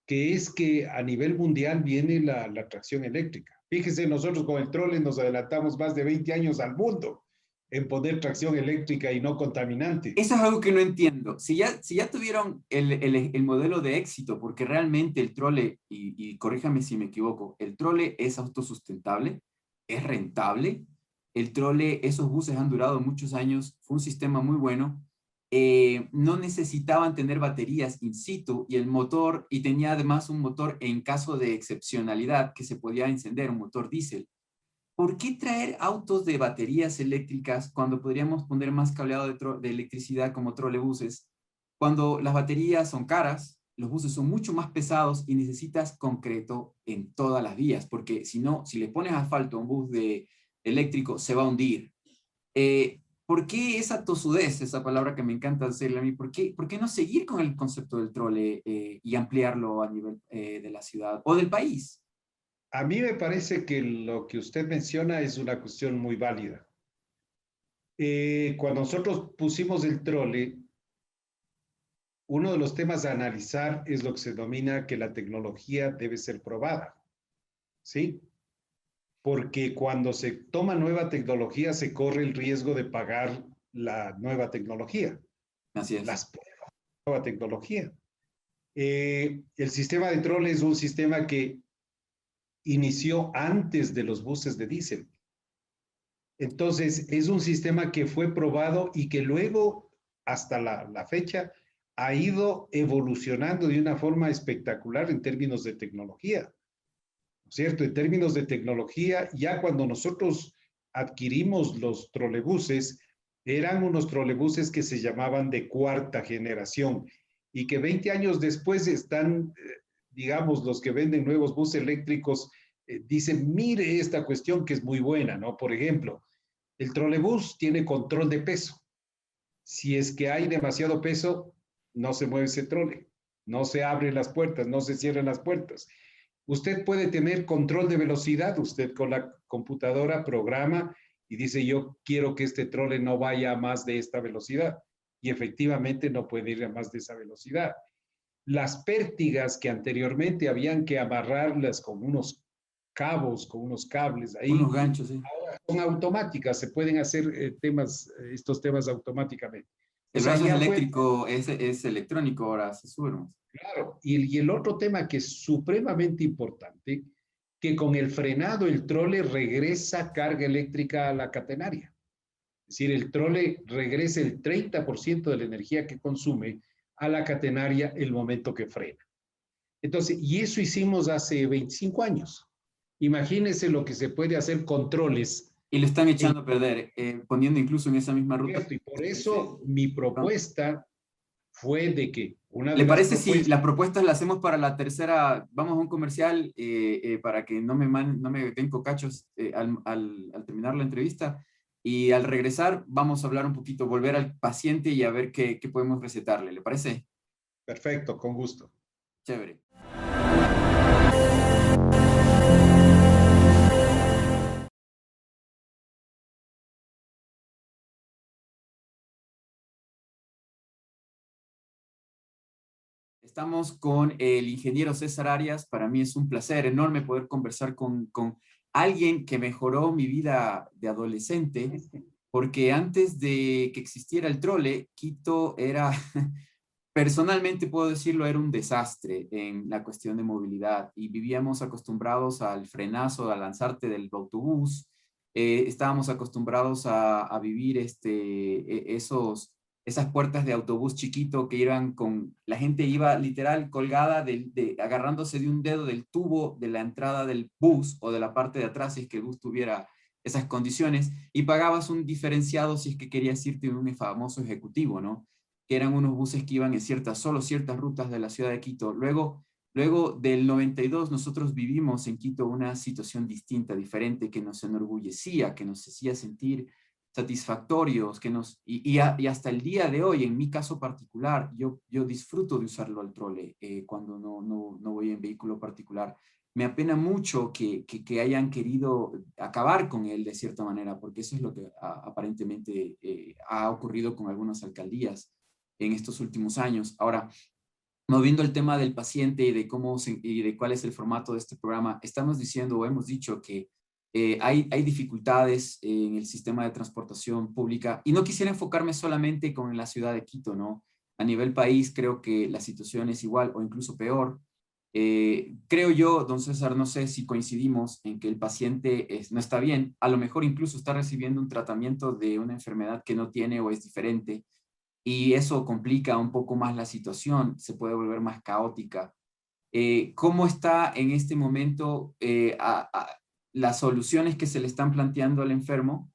B: que es que a nivel mundial viene la tracción eléctrica. Fíjese, nosotros con el trole nos adelantamos más de 20 años al mundo en poner tracción eléctrica y no contaminante.
A: Eso es algo que no entiendo. Si ya tuvieron el modelo de éxito, porque realmente el trole, y corríjame si me equivoco, el trole es autosustentable, es rentable, el trole, esos buses han durado muchos años, fue un sistema muy bueno, no necesitaban tener baterías in situ y el motor, y tenía además un motor en caso de excepcionalidad que se podía encender, un motor diésel. ¿Por qué traer autos de baterías eléctricas cuando podríamos poner más cableado de electricidad como trolebuses? Cuando las baterías son caras, los buses son mucho más pesados y necesitas concreto en todas las vías, porque si no, si le pones asfalto a un bus eléctrico, se va a hundir. ¿Por qué esa tosudez, esa palabra que me encanta decirle a mí? ¿Por qué no seguir con el concepto del trole y ampliarlo a nivel de la ciudad o del país?
B: A mí me parece que lo que usted menciona es una cuestión muy válida. Cuando nosotros pusimos el trole, uno de los temas a analizar es lo que se denomina que la tecnología debe ser probada, ¿sí? Porque cuando se toma nueva tecnología se corre el riesgo de pagar la nueva tecnología,
A: Así es.
B: las pruebas de nueva tecnología. El sistema de trole es un sistema que inició antes de los buses de diésel. Entonces, es un sistema que fue probado y que luego, hasta la fecha, ha ido evolucionando de una forma espectacular en términos de tecnología, ¿cierto? En términos de tecnología, ya cuando nosotros adquirimos los trolebuses, eran unos trolebuses que se llamaban de cuarta generación y que 20 años después están, digamos, los que venden nuevos buses eléctricos, dicen, mire esta cuestión que es muy buena, ¿no? Por ejemplo, el trolebús tiene control de peso. Si es que hay demasiado peso, no se mueve ese trole, no se abren las puertas, no se cierran las puertas. Usted puede tener control de velocidad, usted con la computadora programa y dice yo quiero que este trole no vaya a más de esta velocidad y efectivamente no puede ir a más de esa velocidad. Las pértigas que anteriormente habían que amarrarlas con unos cabos, con unos cables
A: Unos
B: ahí,
A: ganchos, sí.
B: son automáticas, se pueden hacer estos temas automáticamente. O
A: El
B: sea,
A: brazo es
B: ya fue,
A: eléctrico, es electrónico ahora, se sube nomás.
B: claro. Y el otro tema que es supremamente importante, que con el frenado el trole regresa carga eléctrica a la catenaria. Es decir, el trole regresa el 30% de la energía que consume a la catenaria el momento que frena. Entonces, y eso hicimos hace 25 años. Imagínense lo que se puede hacer con troles
A: Y lo están
B: en
A: echando a perder, poniendo incluso en esa misma ruta.
B: cierto. Y por eso mi propuesta fue de que una
A: ¿Le
B: de las
A: parece si
B: propuestas,
A: las propuestas las hacemos para la tercera? Vamos a un comercial para que no me den cocachos al terminar la entrevista. Y al regresar vamos a hablar un poquito, volver al paciente y a ver qué podemos recetarle. ¿Le parece?
B: perfecto, con gusto.
A: Chévere. Estamos con el ingeniero César Arias. Para mí es un placer enorme poder conversar con alguien que mejoró mi vida de adolescente, porque antes de que existiera el trole, Quito era, personalmente puedo decirlo, era un desastre en la cuestión de movilidad y vivíamos acostumbrados al frenazo, a lanzarte del autobús. estábamos acostumbrados a vivir esas puertas de autobús chiquito que iban con, la gente iba literal colgada, agarrándose de un dedo del tubo de la entrada del bus o de la parte de atrás, si es que el bus tuviera esas condiciones, y pagabas un diferenciado si es que querías irte en un famoso ejecutivo, ¿no? Que eran unos buses que iban en solo ciertas rutas de la ciudad de Quito. Luego del 92 nosotros vivimos en Quito una situación distinta, diferente, que nos enorgullecía, que nos hacía sentir satisfactorios, y hasta el día de hoy, en mi caso particular, yo disfruto de usarlo al trole cuando no voy en vehículo particular. Me apena mucho que hayan querido acabar con él de cierta manera, porque eso es lo que aparentemente ha ocurrido con algunas alcaldías en estos últimos años. Ahora, moviendo el tema del paciente y y de cuál es el formato de este programa, estamos diciendo o hemos dicho que hay dificultades en el sistema de transportación pública, y no quisiera enfocarme solamente con la ciudad de Quito, ¿no? A nivel país creo que la situación es igual o incluso peor. Creo yo, don César, no sé si coincidimos en que el paciente no está bien, a lo mejor incluso está recibiendo un tratamiento de una enfermedad que no tiene o es diferente, y eso complica un poco más la situación, se puede volver más caótica. ¿Cómo está en este momento las soluciones que se le están planteando al enfermo?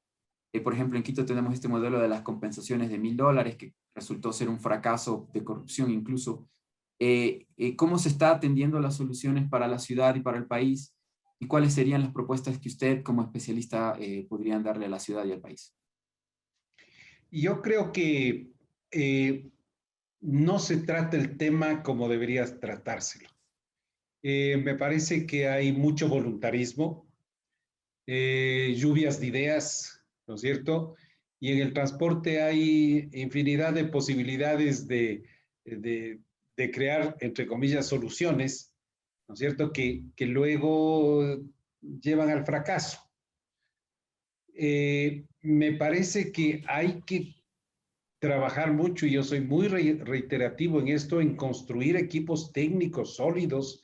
A: Por ejemplo, en Quito tenemos este modelo de las compensaciones de $1000, que resultó ser un fracaso de corrupción incluso. ¿Cómo se está atendiendo las soluciones para la ciudad y para el país? ¿Y cuáles serían las propuestas que usted como especialista podrían darle a la ciudad y al país?
B: Yo creo que no se trata el tema como debería tratárselo. Me parece que hay mucho voluntarismo, lluvias de ideas, ¿no es cierto? Y en el transporte hay infinidad de posibilidades de, de crear, entre comillas, soluciones, ¿no es cierto? Que luego llevan al fracaso. Me parece que hay que trabajar mucho, y yo soy muy reiterativo en esto, en construir equipos técnicos sólidos,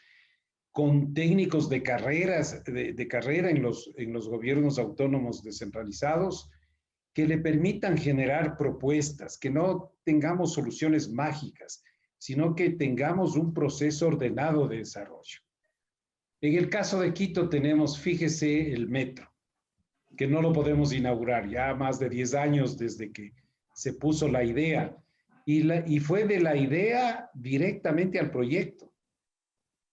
B: con técnicos de carreras, de carrera en los gobiernos autónomos descentralizados, que le permitan generar propuestas, que no tengamos soluciones mágicas, sino que tengamos un proceso ordenado de desarrollo. En el caso de Quito tenemos, fíjese, el metro, que no lo podemos inaugurar ya más de 10 años desde que se puso la idea, y fue de la idea directamente al proyecto.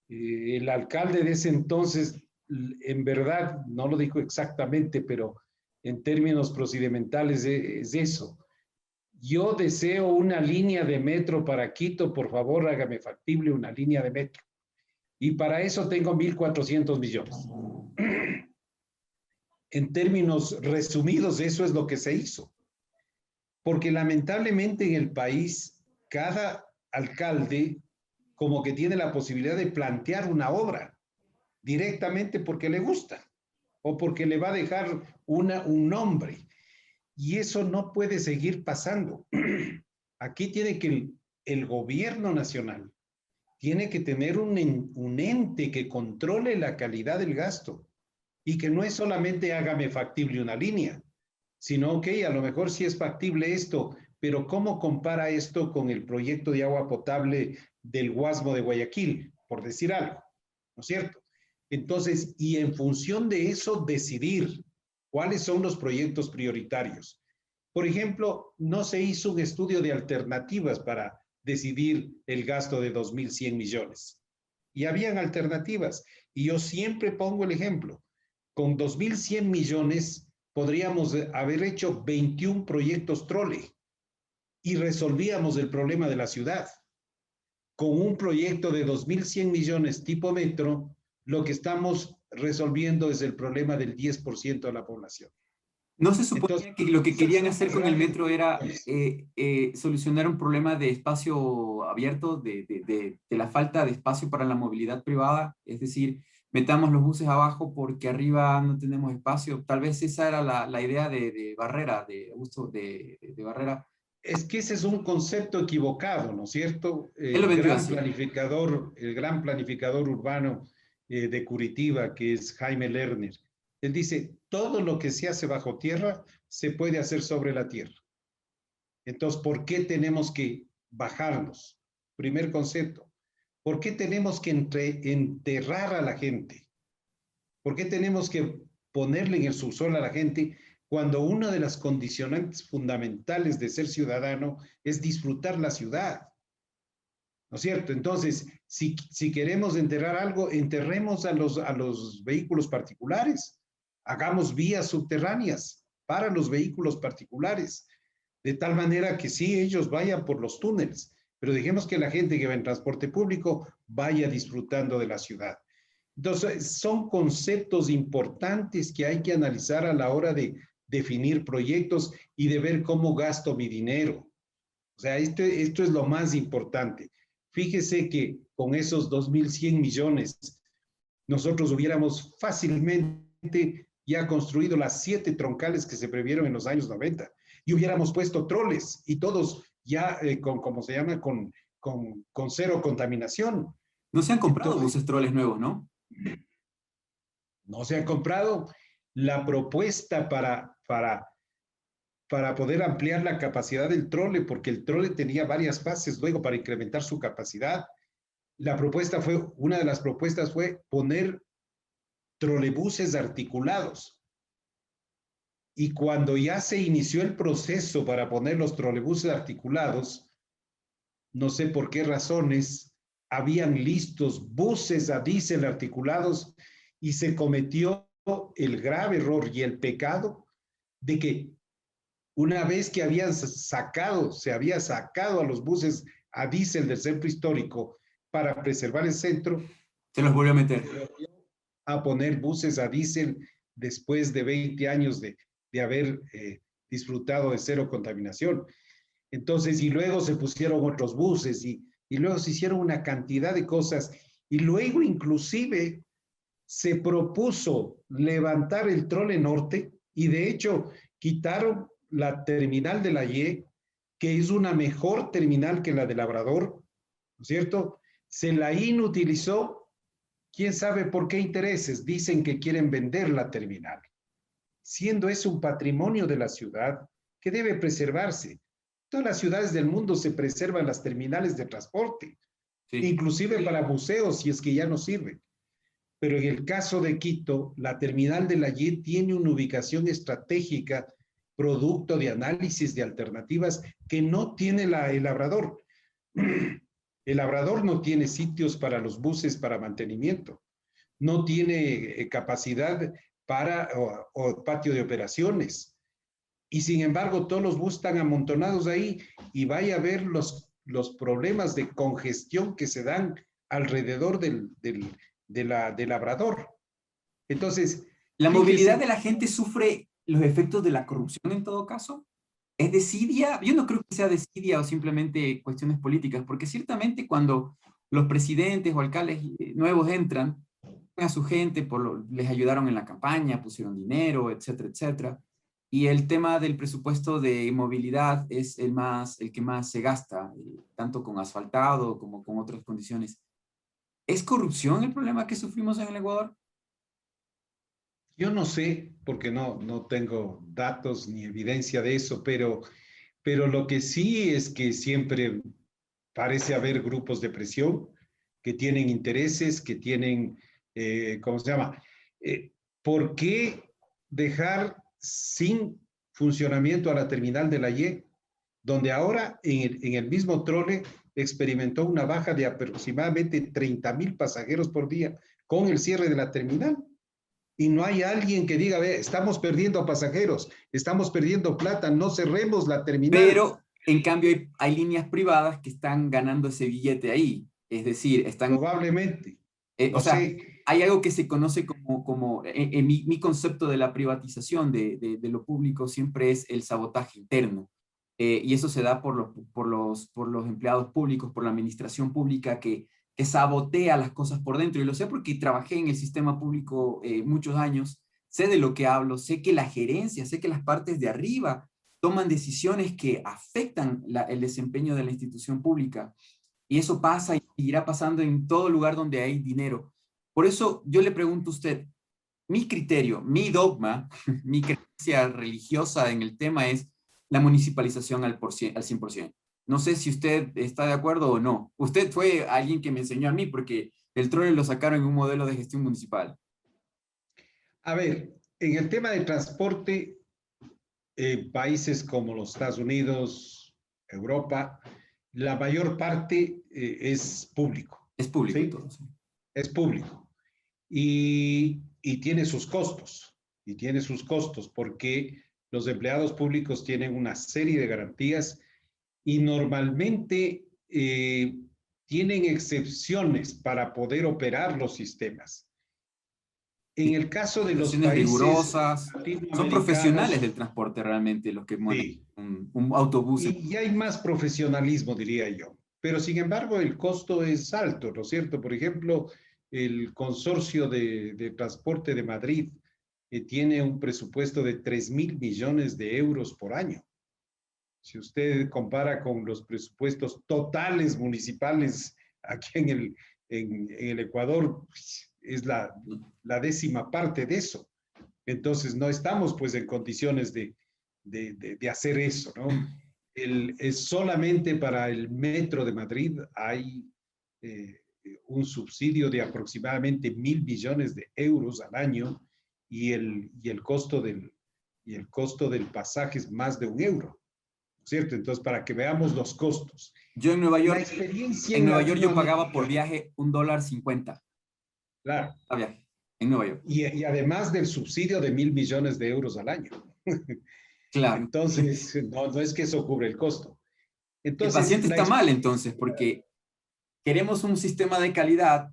B: El alcalde de ese entonces, en verdad, no lo dijo exactamente, pero en términos procedimentales es eso. Yo deseo una línea de metro para Quito, por favor, hágame factible una línea de metro. Y para eso tengo 1.400 millones. En términos resumidos, eso es lo que se hizo. Porque lamentablemente en el país, cada alcalde como que tiene la posibilidad de plantear una obra directamente porque le gusta o porque le va a dejar un nombre. Y eso no puede seguir pasando. Aquí tiene que el gobierno nacional tiene que tener un ente que controle la calidad del gasto, y que no es solamente hágame factible una línea, sino, ok, a lo mejor sí es factible esto, pero ¿cómo compara esto con el proyecto de agua potable del Guasmo de Guayaquil, por decir algo? ¿No es cierto? Entonces, y en función de eso, decidir cuáles son los proyectos prioritarios. Por ejemplo, no se hizo un estudio de alternativas para decidir el gasto de 2.100 millones. Y habían alternativas. Y yo siempre pongo el ejemplo. Con 2.100 millones podríamos haber hecho 21 proyectos trole y resolvíamos el problema de la ciudad. Con un proyecto de 2.100 millones tipo metro, lo que estamos resolviendo es el problema del 10% de la población.
A: ¿No se suponía
B: Entonces,
A: que lo que querían hacer con el
B: rápido.
A: metro era solucionar un problema de espacio abierto, de la falta de espacio para la movilidad privada? Es decir, metamos los buses abajo porque arriba no tenemos espacio. Tal vez esa era la idea de Barrera, de Augusto de Barrera.
B: Es que ese es un concepto equivocado, ¿no es cierto?
A: Él lo vendió así.
B: El gran planificador urbano de Curitiba, que es Jaime Lerner, Él dice, todo lo que se hace bajo tierra se puede hacer sobre la tierra. Entonces, ¿por qué tenemos que bajarnos? Primer concepto. ¿Por qué tenemos que enterrar a la gente? ¿Por qué tenemos que ponerle en el subsuelo a la gente cuando una de las condicionantes fundamentales de ser ciudadano es disfrutar la ciudad? ¿No es cierto? Entonces, si queremos enterrar algo, enterremos a los vehículos particulares, hagamos vías subterráneas para los vehículos particulares, de tal manera que sí, ellos vayan por los túneles, pero dejemos que la gente que va en transporte público vaya disfrutando de la ciudad. Entonces, son conceptos importantes que hay que analizar a la hora de definir proyectos y de ver cómo gasto mi dinero. O sea, esto es lo más importante. Fíjese que con esos 2.100 millones, nosotros hubiéramos fácilmente ya construido las 7 troncales que se previeron en los años 90 y hubiéramos puesto troles y todos ya con, ¿cómo se llama? Con cero contaminación.
A: No se han comprado
B: Entonces,
A: buses troles nuevos, ¿no?
B: no se ha comprado la propuesta para poder ampliar la capacidad del trole, porque el trole tenía varias fases luego para incrementar su capacidad. Una de las propuestas fue poner trolebuses articulados. Y cuando ya se inició el proceso para poner los trolebuses articulados, no sé por qué razones, habían listos buses a diésel articulados y se cometió el grave error y el pecado de que una vez que se había sacado a los buses a diésel del centro histórico para preservar el centro,
A: Se los volvió a meter.
B: a poner buses a diésel después de 20 años de haber disfrutado de cero contaminación. Entonces, y luego se pusieron otros buses y luego se hicieron una cantidad de cosas y luego inclusive se propuso levantar el trole norte y de hecho quitaron la terminal de la Y, que es una mejor terminal que la de Labrador, ¿no es cierto? Se la inutilizó, quién sabe por qué intereses, dicen que quieren vender la terminal, siendo eso un patrimonio de la ciudad que debe preservarse. Todas las ciudades del mundo se preservan las terminales de transporte,
A: Sí.
B: inclusive para museos, si es que ya no sirven. Pero en el caso de Quito, la terminal de la Y tiene una ubicación estratégica, producto de análisis de alternativas que no tiene el Labrador. El Labrador no tiene sitios para los buses para mantenimiento, no tiene capacidad para o patio de operaciones. Y sin embargo, todos los buses están amontonados ahí y vaya a ver los problemas de congestión que se dan alrededor del Labrador. Entonces,
A: ¿La movilidad
B: fíjese.
A: de la gente sufre los efectos de la corrupción en todo caso? ¿Es desidia? Yo no creo que sea desidia o simplemente cuestiones políticas, porque ciertamente cuando los presidentes o alcaldes nuevos entran, a su gente, les ayudaron en la campaña, pusieron dinero, etcétera, etcétera. Y el tema del presupuesto de movilidad es el que más se gasta, tanto con asfaltado como con otras condiciones. ¿Es corrupción el problema que sufrimos en el Ecuador?
B: Yo no sé, porque no tengo datos ni evidencia de eso, pero lo que sí es que siempre parece haber grupos de presión que tienen intereses, que tienen, ¿cómo se llama? ¿Por qué dejar sin funcionamiento a la terminal de la Y, donde ahora en el mismo trole experimentó una baja de aproximadamente 30.000 pasajeros por día con el cierre de la terminal? Y no hay alguien que diga, ve, estamos perdiendo pasajeros, estamos perdiendo plata, no cerremos la terminal.
A: Pero en cambio hay líneas privadas que están ganando ese billete ahí. Es decir,
B: Probablemente,
A: o
B: no
A: sea,
B: sé.
A: hay algo que se conoce en mi concepto de la privatización de lo público siempre es el sabotaje interno. Y eso se da por los empleados públicos, por la administración pública que sabotea las cosas por dentro. Y lo sé porque trabajé en el sistema público muchos años, sé de lo que hablo, sé que la gerencia, sé que las partes de arriba toman decisiones que afectan el desempeño de la institución pública. Y eso pasa y irá pasando en todo lugar donde hay dinero. Por eso yo le pregunto a usted, mi criterio, mi dogma, mi creencia religiosa en el tema es la municipalización al 100%. No sé si usted está de acuerdo o no. Usted fue alguien que me enseñó a mí porque el trole lo sacaron en un modelo de gestión municipal.
B: A ver, en el tema de transporte, países como los Estados Unidos, Europa, la mayor parte es público,
A: Es público
B: ¿sí?
A: todo. Sí.
B: Es público. Y tiene sus costos, y tiene sus costos, porque los empleados públicos tienen una serie de garantías y normalmente tienen excepciones para poder operar los sistemas. En el caso de los
A: Situaciones
B: países
A: rigurosas. Son profesionales
B: latinoamericanos,
A: del transporte realmente los que manejan
B: sí,
A: un autobús.
B: y hay más profesionalismo, diría yo. Pero sin embargo, el costo es alto, ¿no es cierto? Por ejemplo, el consorcio de transporte de Madrid tiene un presupuesto de 3.000 millones de euros por año. Si usted compara con los presupuestos totales municipales aquí en el Ecuador, pues, es la décima parte de eso. Entonces, no estamos pues en condiciones de hacer eso, ¿no? Es solamente para el metro de Madrid hay eh, un subsidio de aproximadamente 1.000 millones de euros al año y el costo del pasaje es más de €1, ¿cierto? Entonces, para que veamos los costos.
A: Yo
B: La experiencia
A: En
B: en
A: Nueva York yo pagaba por
B: Latinoamérica,
A: viaje $1.50
B: claro,
A: a viaje, en Nueva York.
B: y además del subsidio de 1.000 millones de euros al año.
A: Claro.
B: Entonces, no es que eso cubre el costo.
A: El
B: Entonces,
A: paciente
B: la
A: está mal
B: experiencia,
A: entonces, porque queremos un sistema de calidad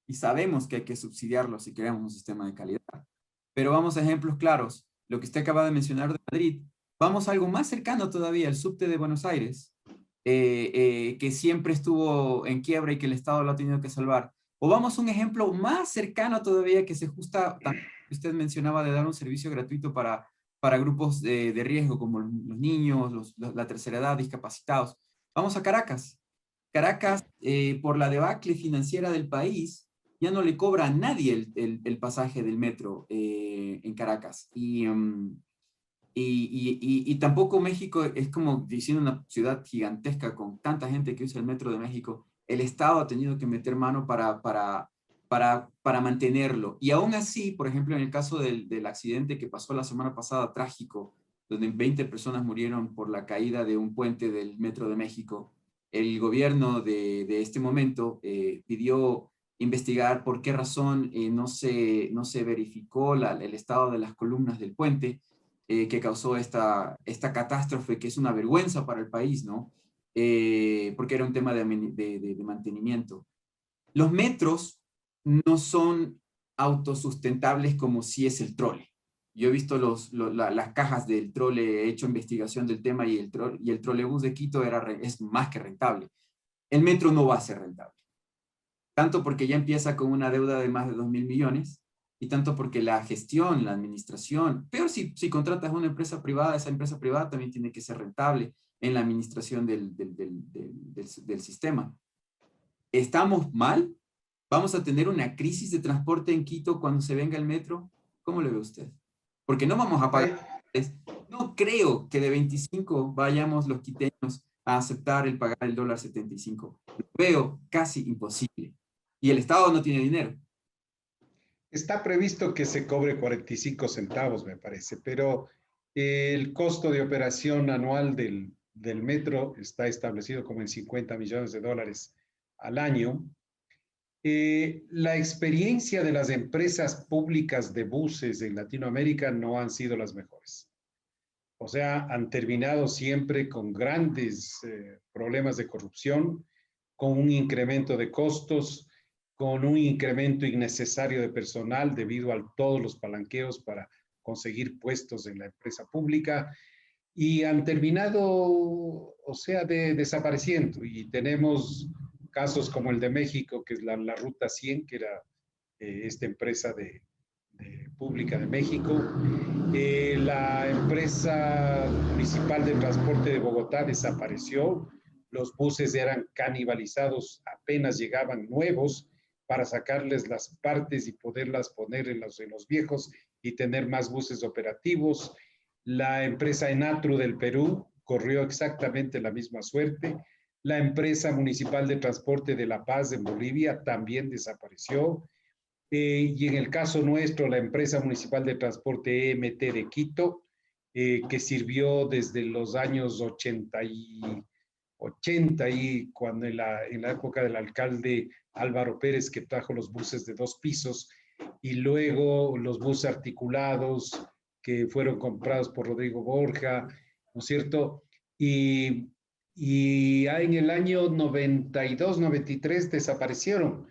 A: y sabemos que hay que subsidiarlo si queremos un sistema de calidad. Pero vamos a ejemplos claros. Lo que usted acaba de mencionar de Madrid, vamos a algo más cercano todavía, el subte de Buenos Aires, que siempre estuvo en quiebra y que el Estado lo ha tenido que salvar. O vamos a un ejemplo más cercano todavía que se justa, también usted mencionaba de dar un servicio gratuito para grupos de riesgo como los niños, la tercera edad, discapacitados. Vamos a Caracas. Caracas, por la debacle financiera del país, ya no le cobra a nadie el pasaje del metro en Caracas. Y tampoco México es como diciendo una ciudad gigantesca con tanta gente que usa el metro de México. El Estado ha tenido que meter mano para mantenerlo. Y aún así, por ejemplo, en el caso del accidente que pasó la semana pasada, trágico, donde 20 personas murieron por la caída de un puente del metro de México, el gobierno de este momento pidió investigar por qué razón no se verificó el estado de las columnas del puente que causó esta catástrofe, que es una vergüenza para el país, ¿no? Porque era un tema de mantenimiento. Los metros no son autosustentables como si es el trole. Yo he visto las cajas del trole, he hecho investigación del tema y el trolebús de Quito es más que rentable. El metro no va a ser rentable. Tanto porque ya empieza con una deuda de más de 2.000 millones y tanto porque la gestión, la administración, peor si contratas a una empresa privada, esa empresa privada también tiene que ser rentable en la administración del sistema. ¿Estamos mal? ¿Vamos a tener una crisis de transporte en Quito cuando se venga el metro? ¿Cómo lo ve usted? Porque no vamos a pagar. No creo que de 25 vayamos los quiteños a aceptar el pagar el $1.75. Lo veo casi imposible. Y el Estado no tiene dinero.
B: está previsto que se cobre 45 centavos, me parece, pero el costo de operación anual del metro está establecido como en $50 millones al año. La experiencia de las empresas públicas de buses en Latinoamérica no han sido las mejores. O sea, han terminado siempre con grandes problemas de corrupción, con un incremento de costos, con un incremento innecesario de personal debido a todos los palanqueos para conseguir puestos en la empresa pública y han terminado, o sea, desapareciendo. Y tenemos casos como el de México, que es la Ruta 100, que era esta empresa pública de México. La empresa municipal de transporte de Bogotá desapareció, los buses eran canibalizados, apenas llegaban nuevos para sacarles las partes y poderlas poner en los viejos y tener más buses operativos. La empresa Enatru del Perú corrió exactamente la misma suerte. La empresa municipal de transporte de La Paz en Bolivia también desapareció. Y en el caso nuestro, la empresa municipal de transporte EMT de Quito, que sirvió desde los años 80 y cuando en la época del alcalde Álvaro Pérez, que trajo los buses de 2 pisos, y luego los buses articulados que fueron comprados por Rodrigo Borja, ¿no es cierto? Y en el año 92, 93 desapareció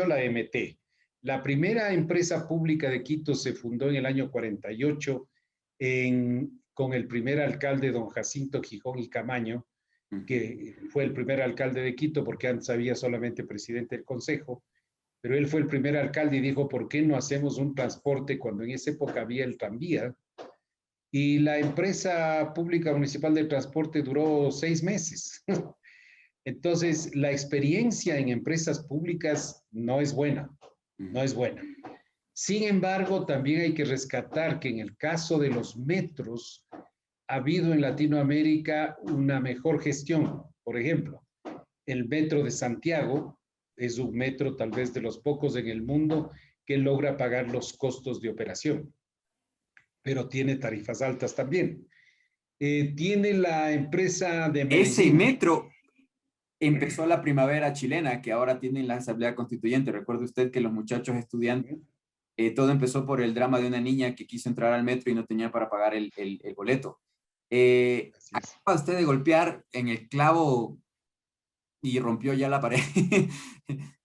B: la MT. La primera empresa pública de Quito se fundó en el año 48 con el primer alcalde, don Jacinto Gijón y Camaño, que fue el primer alcalde de Quito porque antes había solamente presidente del consejo, pero él fue el primer alcalde y dijo, ¿por qué no hacemos un transporte cuando en esa época había el tranvía? Y la empresa pública municipal de transporte duró 6 meses. Entonces, la experiencia en empresas públicas no es buena, no es buena. Sin embargo, también hay que rescatar que en el caso de los metros, ha habido en Latinoamérica una mejor gestión. Por ejemplo, el metro de Santiago es un metro tal vez de los pocos en el mundo que logra pagar los costos de operación, pero tiene tarifas altas también. Tiene la empresa de
A: Ese
B: Medellín.
A: metro empezó la primavera chilena, que ahora tiene la Asamblea Constituyente. Recuerde usted que los muchachos estudiantes, todo empezó por el drama de una niña que quiso entrar al metro y no tenía para pagar el boleto. Acaba usted de golpear en el clavo y rompió ya la pared.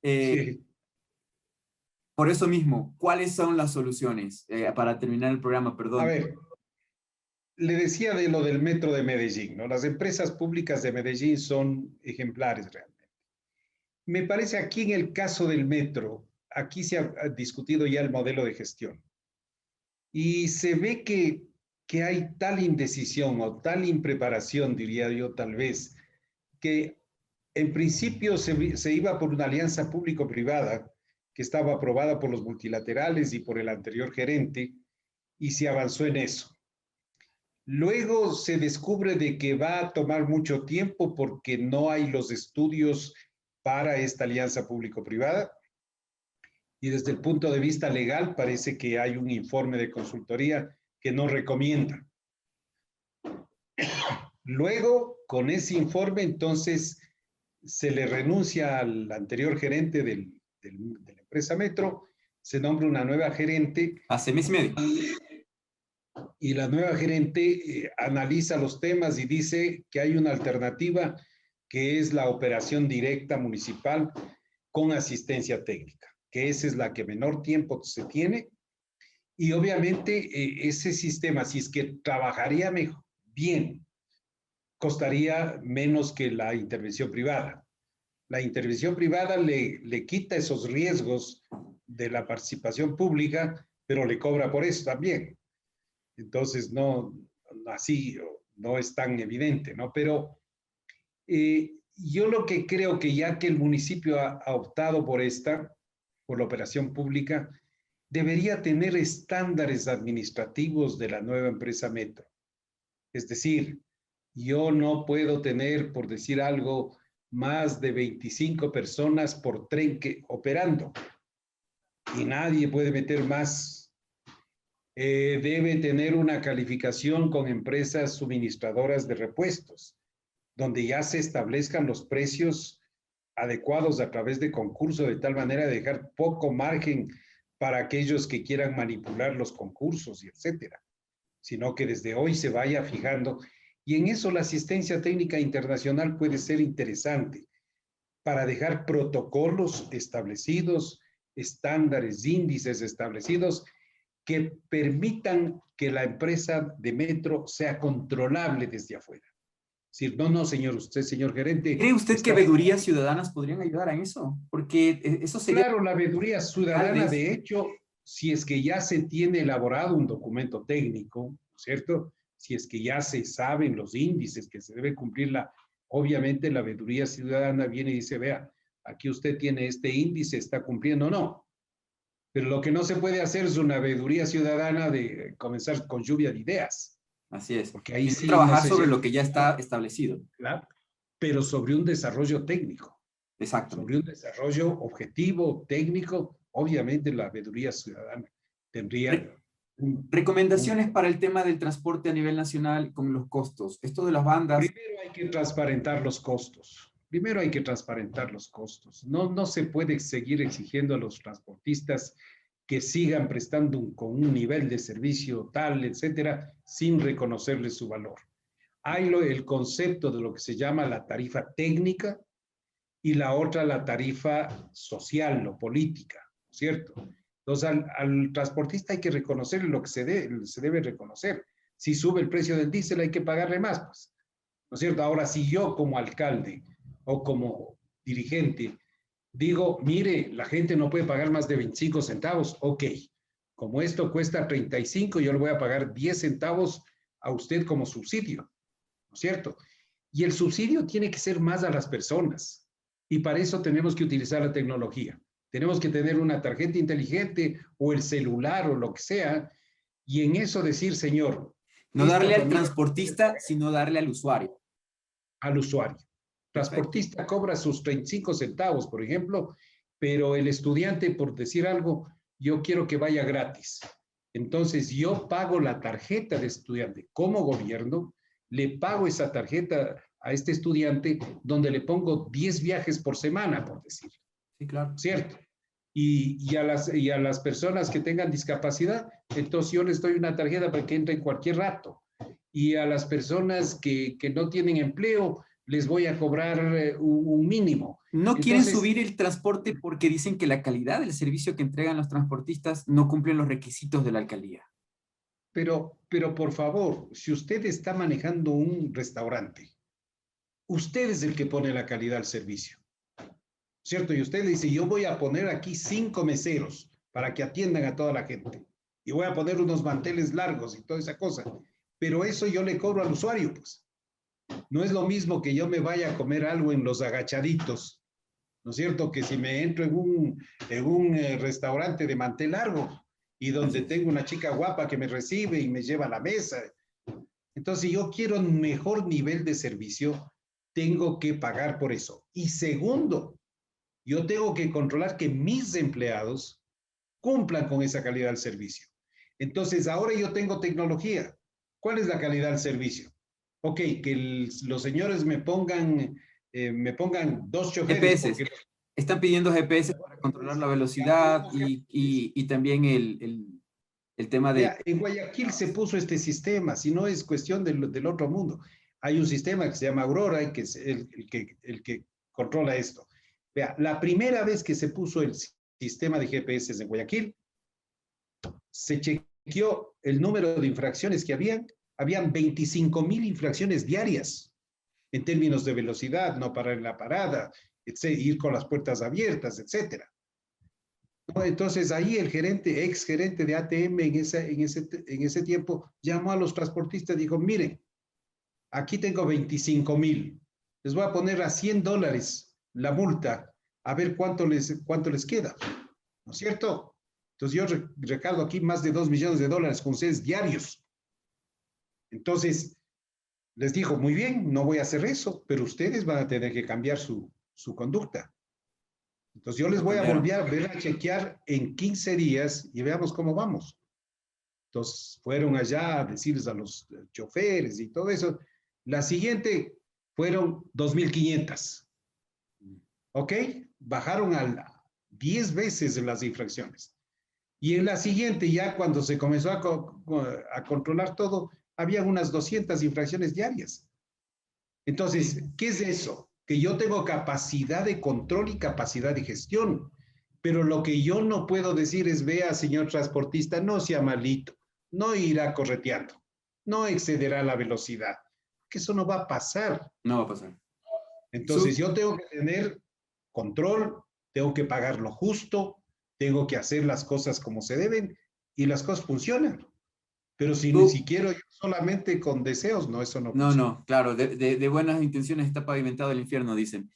B: Sí.
A: Por eso mismo, ¿cuáles son las soluciones? Para terminar el programa, perdón.
B: A ver, le decía de lo del metro de Medellín, ¿no? Las empresas públicas de Medellín son ejemplares realmente. Me parece aquí en el caso del metro, aquí se ha discutido ya el modelo de gestión. Y se ve que hay tal indecisión o tal impreparación, diría yo tal vez, que en principio se iba por una alianza público-privada que estaba aprobada por los multilaterales y por el anterior gerente, y se avanzó en eso. Luego se descubre de que va a tomar mucho tiempo porque no hay los estudios para esta alianza público-privada. Y desde el punto de vista legal parece que hay un informe de consultoría que no recomienda. Luego, con ese informe, entonces, se le renuncia al anterior gerente de la empresa Metro, se nombra una nueva gerente.
A: Hace mes y medio.
B: Y la nueva gerente analiza los temas y dice que hay una alternativa que es la operación directa municipal con asistencia técnica, que esa es la que menor tiempo se tiene. Y obviamente ese sistema, si es que trabajaría mejor, bien, costaría menos que la intervención privada. La intervención privada le quita esos riesgos de la participación pública, pero le cobra por eso también. Entonces, no, así no es tan evidente, ¿no? Pero yo lo que creo que ya que el municipio ha optado por la operación pública, debería tener estándares administrativos de la nueva empresa Metro. Es decir, yo no puedo tener, por decir algo, más de 25 personas por tren operando y nadie puede meter más. Debe tener una calificación con empresas suministradoras de repuestos, donde ya se establezcan los precios adecuados a través de concurso, de tal manera de dejar poco margen para aquellos que quieran manipular los concursos y etcétera, sino que desde hoy se vaya fijando. Y en eso la asistencia técnica internacional puede ser interesante para dejar protocolos establecidos, estándares, índices establecidos que permitan que la empresa de metro sea controlable desde afuera. Es decir, no, señor, usted, señor gerente.
A: ¿Cree usted que veedurías ciudadanas podrían ayudar en eso? Porque eso sería...
B: Claro, la veeduría ciudadana, de hecho, si es que ya se tiene elaborado un documento técnico, ¿cierto? Si es que ya se saben los índices que se debe cumplir, obviamente la veeduría ciudadana viene y dice, vea, aquí usted tiene este índice, está cumpliendo o no. Pero lo que no se puede hacer es una veeduría ciudadana de comenzar con lluvia de ideas.
A: Así es.
B: Porque ahí sí no
A: Trabajar
B: se
A: sobre
B: llega,
A: lo que ya está establecido.
B: ¿claro? Pero sobre un desarrollo técnico, sobre
A: Exactamente.
B: un desarrollo objetivo, técnico, obviamente la veeduría ciudadana tendría
A: Re-
B: un.
A: Recomendaciones para el tema del transporte a nivel nacional con los costos. Esto de las bandas.
B: Primero hay que transparentar los costos. Primero hay que transparentar los costos. No se puede seguir exigiendo a los transportistas que sigan prestando con un nivel de servicio tal, etcétera, sin reconocerles su valor. Hay el concepto de lo que se llama la tarifa técnica y la otra la tarifa social o política, ¿cierto? Entonces al transportista hay que reconocerle lo que se debe reconocer. Si sube el precio del diésel hay que pagarle más, pues. ¿No es cierto? Ahora, si yo como alcalde o como dirigente digo, mire, la gente no puede pagar más de 25 centavos, ok, como esto cuesta 35, yo le voy a pagar 10 centavos a usted como subsidio, ¿no es cierto? Y el subsidio tiene que ser más a las personas. Y para eso tenemos que utilizar la tecnología. Tenemos que tener una tarjeta inteligente o el celular o lo que sea, y en eso decir, señor,
A: No
B: esta
A: darle al
B: familia
A: transportista, sino darle al usuario.
B: al usuario.
A: Perfecto.
B: Transportista cobra sus 35 centavos, por ejemplo, pero el estudiante, por decir algo, yo quiero que vaya gratis. Entonces, yo pago la tarjeta de estudiante como gobierno, le pago esa tarjeta a este estudiante donde le pongo 10 viajes por semana, por decir,
A: Sí, claro.
B: ¿cierto? Y a las personas que tengan discapacidad, entonces yo les doy una tarjeta para que entre en cualquier rato. Y a las personas que no tienen empleo, les voy a cobrar un mínimo.
A: No quieren
B: Entonces,
A: subir el transporte porque dicen que la calidad del servicio que entregan los transportistas no cumplen los requisitos de la alcaldía.
B: pero por favor, si usted está manejando un restaurante, usted es el que pone la calidad al servicio, ¿cierto? Y usted le dice, yo voy a poner aquí 5 meseros para que atiendan a toda la gente. Y voy a poner unos manteles largos y toda esa cosa. Pero eso yo le cobro al usuario, pues. No es lo mismo que yo me vaya a comer algo en los agachaditos, ¿no es cierto? Que si me entro en un restaurante de mantel largo y
A: Así
B: donde
A: es.
B: tengo una chica guapa que me recibe y me lleva a la mesa. Entonces, si yo quiero un mejor nivel de servicio, tengo que pagar por eso. Y segundo, yo tengo que controlar que mis empleados cumplan con esa calidad del servicio. Entonces, ahora yo tengo tecnología. ¿Cuál es la calidad del servicio? Ok, que los señores me pongan 2 choferes,
A: GPS.
B: porque
A: Están pidiendo GPS para controlar la velocidad y también el tema de...
B: vea, en Guayaquil se puso este sistema, si no es cuestión del otro mundo. Hay un sistema que se llama Aurora y que es el que controla esto. Vea, la primera vez que se puso el sistema de GPS en Guayaquil, se chequeó el número de infracciones que habían 25,000 infracciones diarias en términos de velocidad, no parar en la parada, ir con las puertas abiertas, etcétera. Entonces ahí el gerente, ex gerente de ATM en ese tiempo llamó a los transportistas y dijo, miren, aquí tengo 25,000, les voy a poner a $100 la multa, a ver cuánto les queda, ¿no es cierto? Entonces yo recargo aquí más de $2 millones con ustedes diarios. Entonces les dijo, muy bien, no voy a hacer eso, pero ustedes van a tener que cambiar su conducta. Entonces yo les
A: Lo
B: voy a
A: cambiaron.
B: volver a chequear en 15 días y veamos cómo vamos. Entonces fueron allá a decirles a los choferes y todo eso. La siguiente fueron 2,500. ¿Ok? Bajaron a 10 veces las infracciones. Y en la siguiente, ya cuando se comenzó a controlar todo, había unas 200 infracciones diarias.
A: Sí,
B: Entonces, ¿qué es eso? Que yo tengo capacidad de control y capacidad de gestión, pero lo que yo no puedo decir es, vea, señor transportista, no sea malito, no irá correteando, no excederá la velocidad, que eso no va a pasar.
A: no va a pasar.
B: Entonces,
A: Su,
B: yo tengo que tener control, tengo que pagar lo justo, tengo que hacer las cosas como se deben y las cosas funcionan. Pero si
A: su,
B: quiero yo solamente con deseos, no, eso no
A: no,
B: funciona.
A: no, claro, de buenas intenciones está pavimentado el infierno, dicen.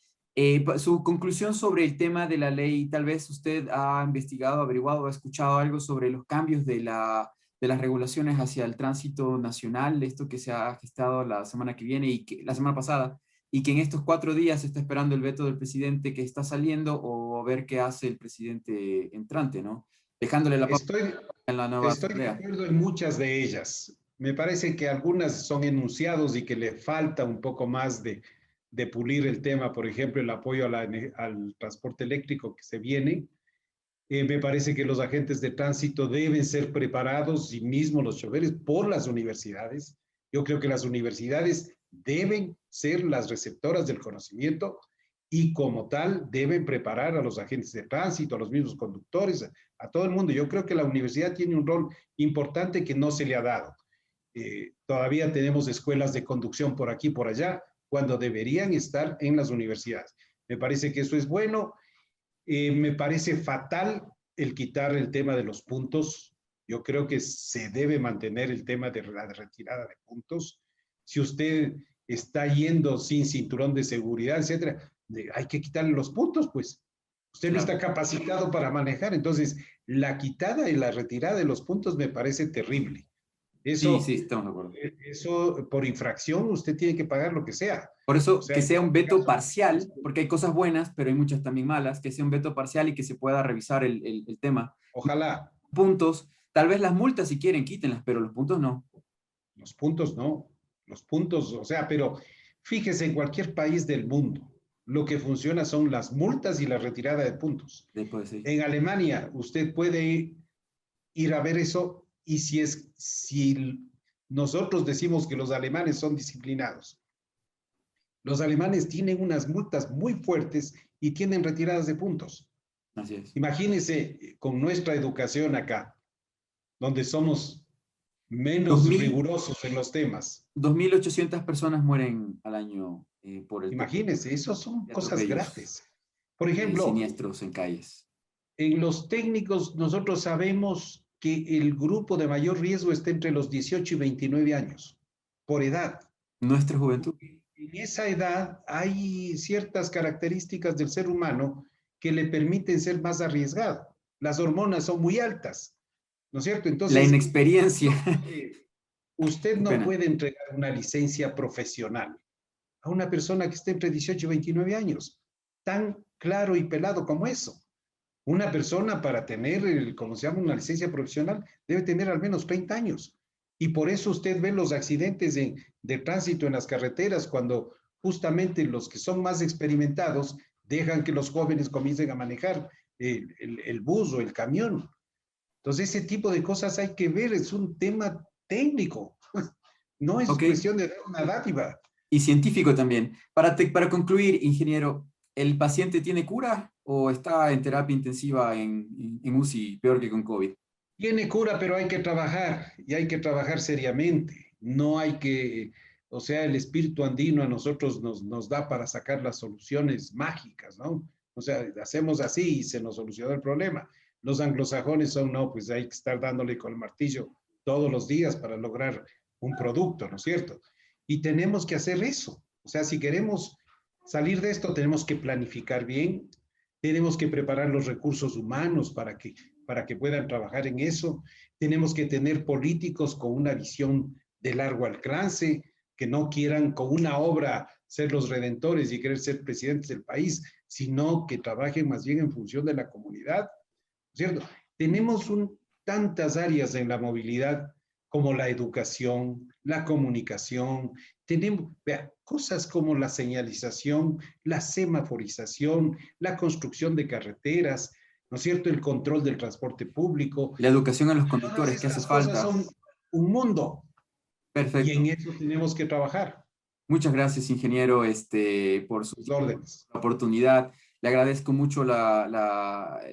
A: Su conclusión sobre el tema de la ley, tal vez usted ha investigado, averiguado, ha escuchado algo sobre los cambios de las regulaciones hacia el tránsito nacional, esto que se ha gestado la semana que viene y que la semana pasada, y que en estos 4 días se está esperando el veto del presidente que está saliendo o ver qué hace el presidente entrante, ¿no? Dejándole la pauta
B: Estoy,
A: en la nueva
B: estoy de
A: asamblea.
B: acuerdo en muchas de ellas. Me parece que algunas son enunciados y que le falta un poco más de pulir el tema, por ejemplo, el apoyo al transporte eléctrico que se viene. Me parece que los agentes de tránsito deben ser preparados, y mismo los choferes, por las universidades. Yo creo que las universidades deben ser las receptoras del conocimiento y como tal deben preparar a los agentes de tránsito, a los mismos conductores, a todo el mundo. Yo creo que la universidad tiene un rol importante que no se le ha dado. Todavía tenemos escuelas de conducción por aquí, por allá, cuando deberían estar en las universidades. Me parece que eso es bueno. Me parece fatal el quitar el tema de los puntos. Yo creo que se debe mantener el tema de la retirada de puntos. Si usted está yendo sin cinturón de seguridad, etcétera, hay que quitarle los puntos, pues. Usted no
A: Claro.
B: está capacitado para manejar. Entonces, la quitada y la retirada de los puntos me parece terrible.
A: Sí,
B: Eso,
A: sí, estamos de acuerdo.
B: eso por infracción, usted tiene que pagar lo que sea.
A: Por
B: O
A: eso,
B: sea,
A: que
B: en
A: sea un
B: este
A: veto
B: caso,
A: parcial, porque hay cosas buenas, pero hay muchas también malas, que sea un veto parcial y que se pueda revisar el tema.
B: ojalá.
A: Puntos, tal vez las multas si quieren, quítenlas, pero los puntos no.
B: Los puntos no, los puntos, o sea, pero fíjese en cualquier país del mundo, lo que funciona son las multas y la retirada de puntos.
A: Después sí.
B: En Alemania, usted puede ir a ver eso y si nosotros decimos que los alemanes son disciplinados, los alemanes tienen unas multas muy fuertes y tienen retiradas de puntos.
A: Así es.
B: Imagínense con nuestra educación acá, donde somos menos
A: 2000,
B: rigurosos en los temas.
A: 2.800 personas mueren al año por el tema
B: Imagínense, eso son
A: de
B: cosas
A: atropellos,
B: graves. Por ejemplo,
A: siniestros en calles.
B: en los técnicos nosotros sabemos que el grupo de mayor riesgo está entre los 18 y 29 años, por edad.
A: Nuestra juventud.
B: En esa edad hay ciertas características del ser humano que le permiten ser más arriesgado. Las hormonas son muy altas, ¿no es cierto?
A: La
B: Entonces,
A: inexperiencia.
B: usted
A: Qué
B: no
A: pena.
B: puede entregar una licencia profesional a una persona que esté entre 18 y 29 años, tan claro y pelado como eso. Una persona para tener, como se llama, una licencia profesional, debe tener al menos 30 años. Y por eso usted ve los accidentes de tránsito en las carreteras, cuando justamente los que son más experimentados dejan que los jóvenes comiencen a manejar el bus o el camión. Entonces, ese tipo de cosas hay que ver, es un tema técnico, no es
A: Ok.
B: cuestión de dar una dádiva.
A: Y científico también. Para concluir, ingeniero, ¿el paciente tiene cura o está en terapia intensiva en UCI, peor que con COVID?
B: Tiene cura, pero hay que trabajar y hay que trabajar seriamente. No hay que, o sea, el espíritu andino a nosotros nos da para sacar las soluciones mágicas, ¿no? O sea, hacemos así y se nos soluciona el problema. Los anglosajones son, no, pues hay que estar dándole con el martillo todos los días para lograr un producto, ¿no es cierto? Y tenemos que hacer eso. O sea, si queremos salir de esto, tenemos que planificar bien, tenemos que preparar los recursos humanos para que puedan trabajar en eso. Tenemos que tener políticos con una visión de largo alcance, que no quieran con una obra ser los redentores y querer ser presidentes del país, sino que trabajen más bien en función de la comunidad, ¿cierto? Tenemos tantas áreas en la movilidad como la educación, la comunicación, tenemos, vea, cosas como la señalización, la semaforización, la construcción de carreteras, ¿no es cierto? El control del transporte público.
A: La educación a los
B: Todas
A: conductores que hace
B: estas cosas
A: falta.
B: son un mundo y en
A: Perfecto.
B: eso tenemos que trabajar.
A: Muchas gracias, ingeniero, por su
B: Sus
A: tiempo,
B: órdenes.
A: la oportunidad. Le agradezco mucho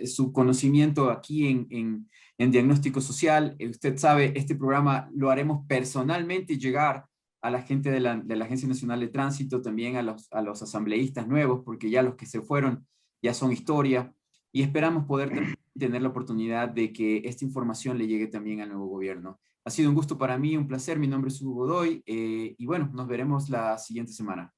A: su conocimiento aquí en diagnóstico social. Usted sabe, este programa lo haremos personalmente llegar a la gente de la Agencia Nacional de Tránsito, también a los asambleístas nuevos, porque ya los que se fueron ya son historia. Y esperamos poder tener la oportunidad de que esta información le llegue también al nuevo gobierno. Ha sido un gusto para mí, un placer. Mi nombre es Hugo Godoy y bueno, nos veremos la siguiente semana.